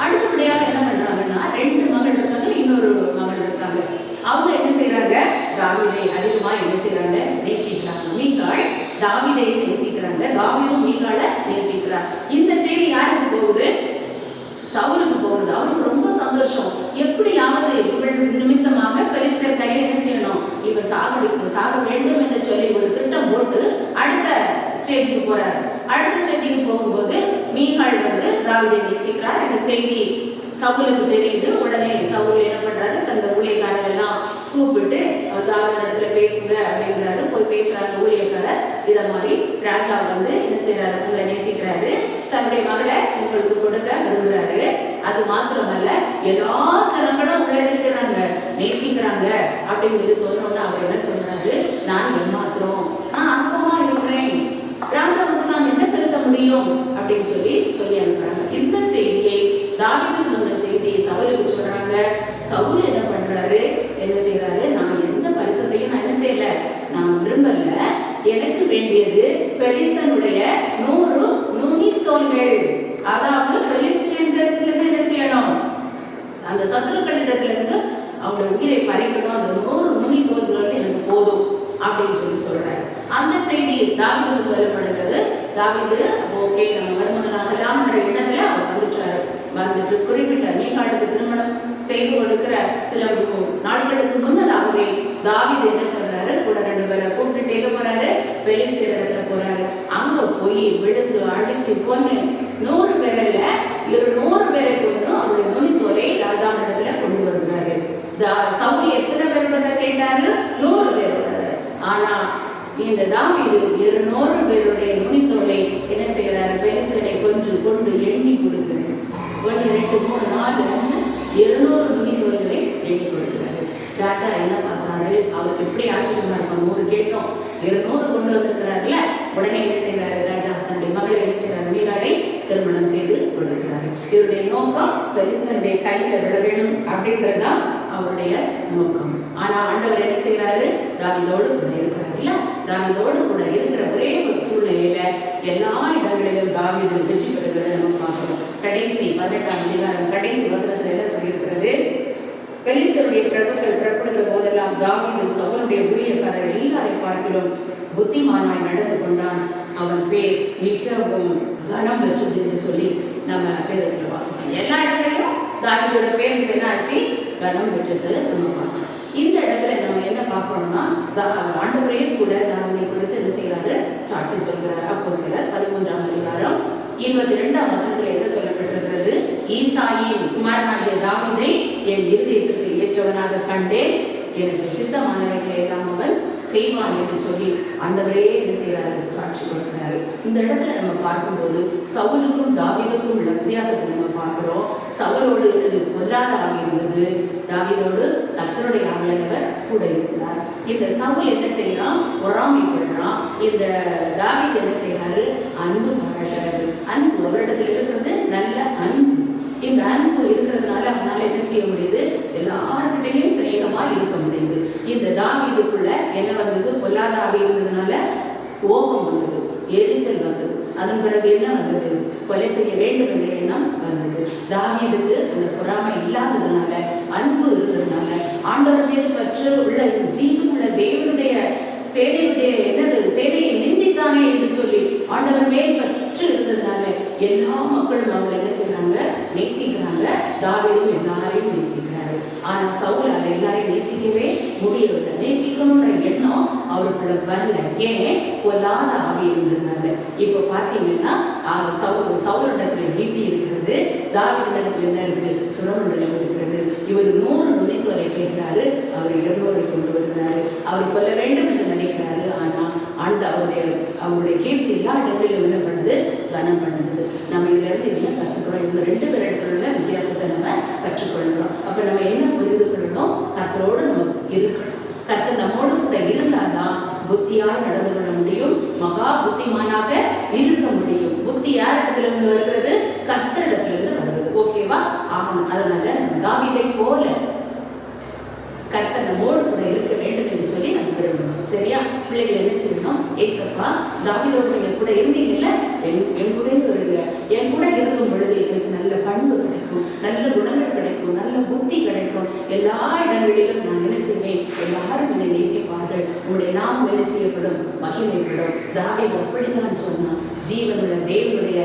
அடுத்தபடியாக என்ன பண்றாங்கன்னா 2 மகள் இருக்காங்க, இன்னொரு மகள் இருக்காங்க. அவங்க என்ன செய்யறாங்க? தாவீதை அதிகமா என்ன செய்யறாங்க, நேசிக்கிறாங்க. மீகாள் தாவீதை நேசிக்கிறாங்க, தாவீதும் மீகாளை நேசிக்கிறார். இந்த செய்தி யாருக்கு போகுது? சவுலுக்கு போகுது. அவருக்கு ரொம்ப சந்தோஷம். எப்படியாவது இவள் நிமித்தமாக பெலிஸ்தர் கையில என்ன செய்யணும், இவன் சாக வேண்டும் என்று சொல்லி ஒரு திட்டம் போட்டு அடுத்த ஸ்டேஜுக்கு போறாரு. அடுத்த ஸ்டேஜுக்கு போகும்போது மீகாள் தாவீதை நேசிக்கிறார். இந்த செய்தி சவுலுக்கு தெரியுது. உடனே சவுல் என்ன பண்றாரு, தந்த ஊழியக்காரர் எல்லாம் கூப்பிட்டு தாவீதிடத்துல பேசுங்க அப்படின்றாரு. போய் பேசுறாங்க ஊழியக்காரர். இத மாதிரி ராஜா என்ன செய்யறாரு, உங்களை நேசிக்கிறாரு, தன்னுடைய மகளை உங்களுக்கு கொடுக்க விரும்புறாரு. அது மாத்திரமல்ல, எல்லா ஜனங்களும் உங்களை என்ன செய்யறாங்க, நேசிக்கிறாங்க அப்படின்னு சொல்லி சொன்னோம்னா அவர் என்ன சொல்றாரு, நான் ஏமாத்திரம், நான் அற்பமா இருக்கிறேன், ராஜாவுக்கு நான் என்ன செலுத்த முடியும் அப்படின்னு சொல்லி அனுப்புறாங்க. இந்த செய்தியை தாவீது சொன்ன செய்தியை சவுலுக்கு சொல்றாங்க. சவுல் என்ன பண்றாரு, என்ன செய்யறாரு, நான் எந்த பரிசத்தையும் நான் என்ன செய்யல, நான் விரும்பல, எனக்கு வேண்டியது பெலிஸ்தனுடைய 100 நுனித்தோல்கள். அதாவது பெலிஸ்தனிடத்திலிருந்து என்ன செய்யணும், அந்த சத்துருக்களிடத்திலிருந்து அவங்க உயிரை பறிக்கணும், அந்த 100 நுனித்தோல்கள் எனக்கு போதும் அப்படின்னு சொல்லி சொல்றாரு. அந்த செய்தி தாவீதுக்கு சொல்லப்படுகிறது. தாவீது ஓகே நம்ம மருமகனாகலாம் என்ற எண்ணத்துல அவர் வந்துட்டு குறிப்பிட்ட மீகாளுக்கு திருமணம் செய்து கொடுக்கிற சில நாட்களுக்கு முன்னதாகவே தாவீது என்ன சொல்றாரு, கூட 2 பேரை கூப்பிட்டு எங்க போறாரு, பெலிஸ்தர் இடத்துல போறாரு. அங்க போய் விழுந்து அடிச்சு கொண்டு 100 பேரில் 100 பேரை கொண்டு அவருடைய நுனித்தோலை ராஜாவிடத்துல கொண்டு வருகிறாரு. சவுல் எத்தனை பேரோட கேட்டாரு, 100 பேரோட. ஆனா இந்த தாவீது 200 பேருடைய நுனித்தோலை என்ன செய்யறாரு, பெலிஸ்தரை கொண்டு எண்ணி கொடுக்கிறாரு. 1 2 3 4 200 நுனித்தோல்களை எண்ணி கொடுக்கிறாரு. ராஜா என்ன பார்த்தாரு, அவருக்கு எப்படி ஆச்சரியமா இருக்கும், 100 கேட்டோம் 200 கொண்டு வந்திருக்கிறாருல. உடனே என்ன செய்யறாரு, ராஜா தன்னுடைய மகளை என்ன செய்யறாரு, மீகாளை திருமணம் செய்து கொடுக்கிறாரு. இவருடைய நோக்கம் பெலிஸ்தனுடைய கையில விட வேணும் அப்படின்றதுதான் அவருடைய நோக்கம். ஆனா ஆண்டவர் என்ன செய்யறாரு, தாவீதோடு கூட இருக்கிறார் இல்ல. தாவீதோடு கூட இருக்கிற ஒரே ஒரு சூழ்நிலையில எல்லா இடங்களிலும் தாவீது வெற்றி பெறுகிறத நம்ம பார்க்கிறோம். கடைசி 18ஆம் அதிகாரம் கடைசி வசனத்துல என்ன சொல்லியிருக்கிறது, பெலிஸ்தருடைய பிரபுக்கள் புறப்படுகிற போதெல்லாம் தாவீது சவுலுடைய ஊழியக்காரர் எல்லாரையும் பார்க்கிறோம் புத்திமானாய் நடந்து கொண்டான், அவன் பேர் மிகவும் கனம் பெற்றது என்று சொல்லி நம்ம வேதத்துல வாசிக்கிறோம். எல்லா இடங்களையும் தாவீதோட பேருக்கு என்ன ஆச்சு, கனம் பெற்றது நம்ம பார்க்கிறோம். இந்த இடத்துல நம்ம என்ன பார்க்கணும்னா, ஆண்டவரே கூட தாவீதை குறித்து என்ன செய்யறாரு, சாட்சி சொல்கிறார். அப்போஸ்தலர் 13ஆம் அதிகாரம் 22ஆம் வசனத்துல என்ன சொல்லப்பட்டிருக்கிறது, ஈசாயின் குமாரனாகிய தாவீதை என் இருதயத்திற்கு ஏற்றவனாக கண்டேன், எனக்கு சித்தமானவைகளை எல்லாம் அவன் செய்வான் என்று சொல்லி ஆண்டவரே என்ன செய்யறாரு, சாட்சி கொடுக்கிறாரு. இந்த இடத்துல நம்ம பார்க்கும்போது சவுலுக்கும் தாவீதுக்கும் உள்ள வித்தியாசத்தை நம்ம பார்க்கிறோம். சவுலோடு இருந்தது பொல்லாத ஆவி இருந்தது, தாவீதோடு கர்த்தருடைய ஆவியானவர் கூட இருந்தார். இந்த சவுல் என்ன செய்யறான், பொறாமைப்படுறான். இந்த தாவீது என்ன செய்யறாரு, அன்பு பாராட்டுறாரு. அன்பு அவரிடத்தில் இருக்கிறது நல்ல அன்பு. இந்த அன்பு இருக்கிறதுனால அவனால என்ன செய்ய முடியுது, எல்லாருக்கிட்டையும் சிநேகமா இருக்க முடியுது. இந்த தாவீதுக்குள்ள என்ன வந்தது, பொல்லாத ஆவி இருந்ததுனால கோபம் வந்தது, எரிச்சல் வந்தது. அதன் பிறகு என்ன வந்தது, கொலை செய்ய வேண்டும் என்ற எண்ணம் வந்தது. தாவீதுக்கு அந்த பொறாமை இல்லாததுனால, அன்பு இருந்ததுனால, ஆண்டவர் மீது பற்று உள்ள ஜீவனுள்ள தேவனுடைய சேவையுடைய சேவையை நிந்தித்தானே என்று சொல்லி ஆண்டவர் மேல் பற்று இருந்ததுனால எல்லா மக்களும் அவங்களை என்ன செய்யறாங்க, நேசிக்கிறாங்க. தாவீதும் எல்லாரையும் நேசிக்கிறாரு. ஆனா சவுல் அதை எல்லாரையும் நேசிக்கவே முடியவில்லை. நேசிக்கணும்ன்ற எண்ணம் அவருக்குள்ள வரல. ஏன், பொல்லாத ஆவி இருந்ததுனால. இப்ப பாத்தீங்கன்னா சவுலிடத்துல ஈட்டி இருக்கிறது, தாவீதிடத்துல என்ன இருக்கு, சுரமண்டலம் இருக்கிறது. இவர் 100 நுனித்தோலை கேட்கிறாரு, அவர் 200 கொண்டு வருகிறாரு. அவர் கொல்ல வேண்டும் என்று நினைக்கிறாரு. ஆனா அவருடைய கீர்த்தி எல்லா இடங்களிலும் என்ன பண்ணுது, கனம் பண்ணுது. நம்ம இதுல இருந்து என்ன கற்றுக்கிறோம், இவங்க 2 பேர் இடத்துல வித்தியாசத்தை நம்ம கற்றுக்கொள்கிறோம். அப்ப நம்ம என்ன புரிந்து கொள்ளணும், கர்த்தரோடு நம்ம இருக்கணும். கர்த்தர் நம்மோடு கூட இருந்தால்தான் புத்தியாய் நடந்து கொள்ள முடியும், மகா புத்திமானாக இருக்க முடியும். புத்தி யார் இடத்துல இருந்து வருகிறது, கர்த்தர் இடத்துல இருந்து வருகிறது. ஓகேவா ஆகணும். அதனால தாவீதை போல கர்த்தர் நம்மோடு கூட இருக்க வேண்டும் என்று சொல்லி நம்ம விரும்பணும். சரியா? பிள்ளைகள் என்ன செய்யணும், ஏசப்பா தாவீதோடு நீங்க கூட இருந்தீங்கல்ல, என் கூட இருங்க. என் கூட இருக்கும் பொழுது எனக்கு நல்ல பண்பு கிடைக்கும், நல்ல குணங்கள் கிடைக்கும், நல்ல புத்தி கிடைக்கும். எல்லா இடங்களிலும் நான் என்ன செய்வேன், எல்லாரும் என்னை உங்களுடைய நாமம் என்ன செய்யப்படும், மகிமைப்படும். தாவீது அப்படித்தான் சொன்னான், ஜீவனுள்ள தேவனுடைய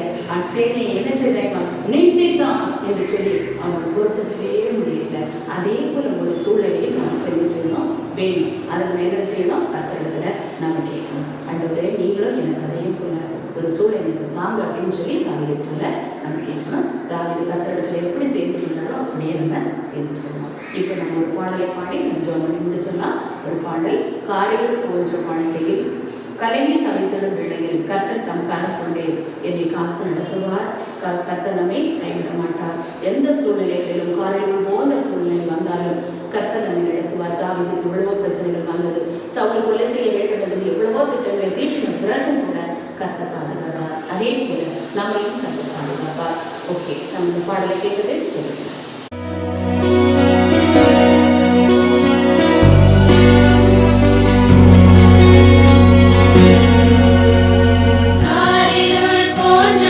சேனையை என்ன செய்தாங்க, நிந்தித்தான் என்று சொல்லி அவன் பொறுத்துக்கவே முடியல. அதே போல ஒரு சூழ்நிலையை நமக்கு என்ன செய்யணும், வேணும். அதை நம்ம என்ன செய்யணும், கர்த்தரிடத்துல நம்ம கேட்கணும். ஆண்டவரே நீங்களும் எனக்கு அதையும் போல ஒரு சூழ்நிலை தாங்க அப்படின்னு சொல்லி தாவீதை போல நம்ம கேட்கணும். தாவீது கர்த்தரிடத்துல எப்படி சேர்ந்து கொண்டாரோ அப்படியே நம்ம சேர்ந்து கொள்ளணும். இப்போ நம்ம ஒரு பாடலை பாடி நம்ம ஜெபம் பண்ணி முடிச்சோம்னா, ஒரு பாடல், காரில் போன்ற பாடகையில் கலைஞை தவித்திடும் வேளையில் கர்த்தர் தம் கரம் கொண்டே என்னை காத்து நடத்துவார். கர்த்தர் நம்மை கைவிட மாட்டார். எந்த சூழ்நிலைகளிலும் காரில் போன்ற சூழ்நிலை வந்தாலும் கர்த்தர் நம்மை நடத்துவார். தாவீதுக்கு எவ்வளவோ பிரச்சனைகள் வந்தது, சவுல் கொலை செய்ய வேண்டும் என்று எவ்வளவோ திட்டங்களை தீட்டின பிறகும் கூட கர்த்தர் பாதுகாத்தார். அதே போல நம்மையும் கர்த்தர் பாதுகாப்பார். ஓகே, நம்ம இந்த பாடலை கேட்டது சொல்லுங்கள். போன்ற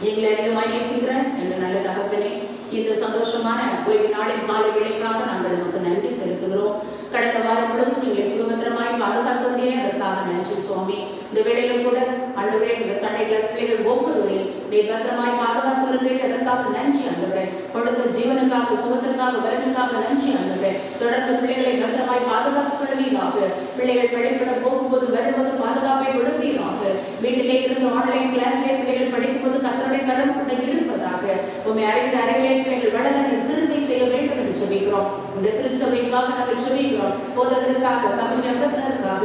எங்களை அதிகமாக நேசிக்கிற எங்கள் நல்ல தகப்பனே, இந்த சந்தோஷமான ஓய்வு நாளின் கால வேளைக்காக நாங்கள் நமக்கு நன்றி செலுத்துகிறோம். கடந்த வாரம் முழுவதும் நீங்கள் சுகபத்திரமாய் பாதுகாத்து வந்தீங்க, அதற்காக நன்றி சுவாமி. இந்த வேளையிலும் கூட ஆண்டவரே, இந்த சண்டே கிளாஸ் பிள்ளைகள் ஒவ்வொருவரையும் நீர் பத்திரமாய் பாதுகாத்து வருகிறீர்கள், அதற்காக நன்றி ஆண்டவரே. கொடுத்த ஜீவனுக்காக, சுகத்திற்காக, வரனுக்காக நன்றி ஆண்டவரே. தொடர்ந்து பிள்ளைகளை பத்திரமாய் பாதுகாத்துக் கொள்வீராக. பிள்ளைகள் பள்ளிக்கூட போகும்போது வரும்போது பாதுகாப்பை கொடுப்பீராக. வீட்டிலே இருந்து ஆன்லைன் கிளாஸ்லேயே பிள்ளைகள் படிக்கும்போது கர்த்தருடைய கரம் கூட இருப்பதாக. உண்மை அறிகிற அறிவிலே பிள்ளைகள் வளர திரும்பி செய்ய வேண்டும் என்று சொல்லிக்கிறோம். இந்த திருச்சபைக்காக நாங்கள் சொல்லிக்கிறோம். போதகருக்காக, கமிட்டி அங்கத்தினருக்காக,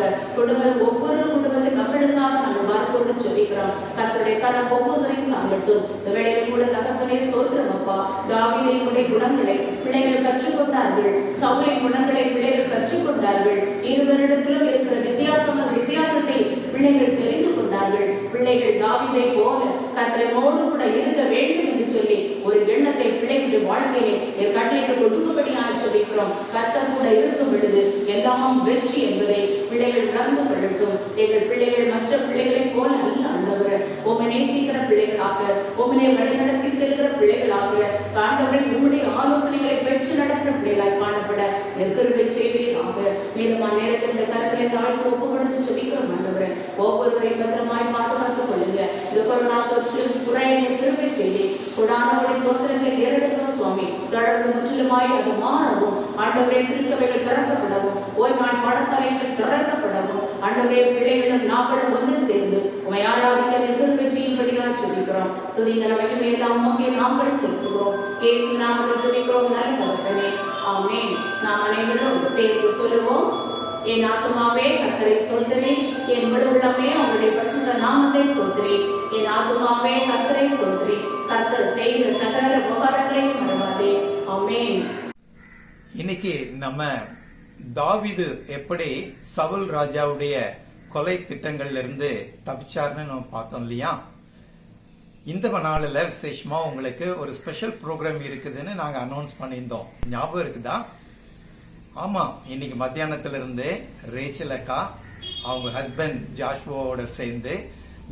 ஒவ்வொரு குடும்பத்தின் மக்களுக்காக நாங்கள் வாரத்தோடு சொல்லிக்கிறோம். கர்த்தருடைய கரம் ஒவ்வொருவரையும் தாங்கட்டும். இந்த வேளையில் கூட தகப்பனே சோத்திரம் அப்பா. தாவீதினுடைய குணங்களை பிள்ளைகள் கற்றுக்கொண்டார்கள், சவுலின் குணங்களை பிள்ளைகள் கற்றுக்கொண்டார்கள். இருவரிடத்திலும் இருக்கிற வித்தியாசத்தை பிள்ளைகள் தெரிந்து கொண்டார்கள். பிள்ளைகள் தாவீதை போல கர்த்தரோடு கூட இருக்க வேண்டும் என்று சொல்லி ஒரு எண்ணத்தை பிள்ளைகளுடைய வாழ்க்கையிலே கட்டளையிட்டு கொடுக்கும்படியாக சொல்லிக்கிறோம். கர்த்தர் கூட இருக்கும் பொழுது எல்லாம் வெற்றி என்பதை பிள்ளைகள் உணர்ந்து கொள்ளட்டும். எங்கள் பிள்ளைகள் மற்ற பிள்ளைகளை போல அல்ல ஆண்டவர். உம்மை நேசிக்கிற பிள்ளைகளாக, உம்மை வழிநடத்தி செல்கிற பிள்ளைகளாக, ஆண்டவரை உம்முடைய ஆலோசனைகளை பெற்று நடக்கிற பிள்ளைகளாய் காணப்பட கிருபை செய்வீராக. மேலும் நேரத்தில் இந்த கருத்திலே தாழ்த்து ஒப்புக்கொடுத்து சொல்லிக்கிறோம் ஆண்டவரை. ஒவ்வொருவரையும் பத்திரமாய் பாதுகாத்துக் கொள்ளுங்க. இந்த கொரோனா தொற்றிலும் குறையை கிருபை செய்தி கொடானவருடைய சோதனைகளை ஏறெடுக்கிறோம் சுவாமி. தொடர்ந்து முற்றிலுமாய் அது மாறவும், ஆண்டவரே திருச்சபைகள் திறக்கப்படவும், ஓய்வான் பாடசாலைகள் திறக்கப்படவும், ஆண்டவரே பிள்ளைகளும் நாங்களும் ஒன்று சேர்ந்து உமை ஆராதிக்க கிருபை செய்யும்படியாக சொல்லிக்கிறோம். துதிக்கிற மகிமை எல்லாம் உமக்கே நாங்கள் செலுத்துகிறோம். இயேசு நாமத்தில் சொல்லிக்கிறோம் நல்ல தகப்பனே, ஆமென். நாம் அனைவரும் சேர்ந்து சொல்லுவோம். என் ஆத்துமாவே கர்த்தரை ஸ்தோத்திரி, என் முழு உள்ளமே அவருடைய பரிசுத்த நாமத்தை ஸ்தோத்திரி. என் ஆத்துமாவே கர்த்தரை ஸ்தோத்திரி, கர்த்தர் செய்த சகல உபகாரங்களையும் மறவாதே. ஆமென். இன்னைக்கு நம்ம தாவீது எப்படி சவுல் ராஜாவுடைய கொலை திட்டங்கள்ல இருந்து தப்பிச்சார்னு நம்ம பார்த்தோம் இல்லையா? இந்த நாளில் விசேஷமா உங்களுக்கு ஒரு ஸ்பெஷல் ப்ரோக்ராம் இருக்குதுன்னு நாங்க அனௌன்ஸ் பண்ணியிருந்தோம். ஞாபகம் இருக்குதா? ஆமா, இன்னைக்கு மத்தியானத்துல இருந்து ரேச்சல் அக்கா அவங்க ஹஸ்பண்ட் ஜாஷ்வாவோட சேர்ந்து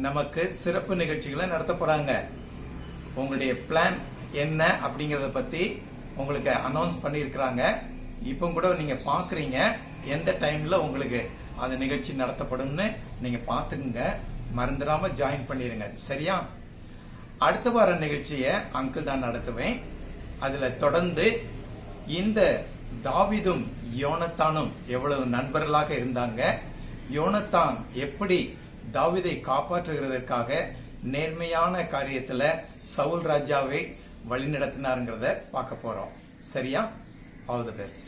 நமக்கு சிறப்பு நிகழ்ச்சிகளை நடத்த போறாங்க. உங்களுடைய பிளான் என்ன அப்படிங்கறத பத்தி உங்களுக்கு அனௌன்ஸ் பண்ணியிருக்கிறாங்க. இப்போ கூட நீங்க பாக்குறீங்க எந்த டைம்ல உங்களுக்கு அந்த நிகழ்ச்சி நடத்தப்படும்னு நீங்க பாத்துக்குங்க. மறந்துடாம ஜாயின் பண்ணிருங்க, சரியா? அடுத்த வார நிகழ்ச்சியை அங்கிள் தான் நடத்துவேன். அதுல தொடர்ந்து இந்த தாவீதும் யோனத்தானும் எவ்வளவு நண்பர்களாக இருந்தாங்க, யோனத்தான் எப்படி தாவீதை காப்பாற்றுகிறதற்காக நேர்மையான காரியத்துல சவுல் ராஜாவை வழிநடத்தினாருங்கிறத பார்க்க போறோம், சரியா? All the best.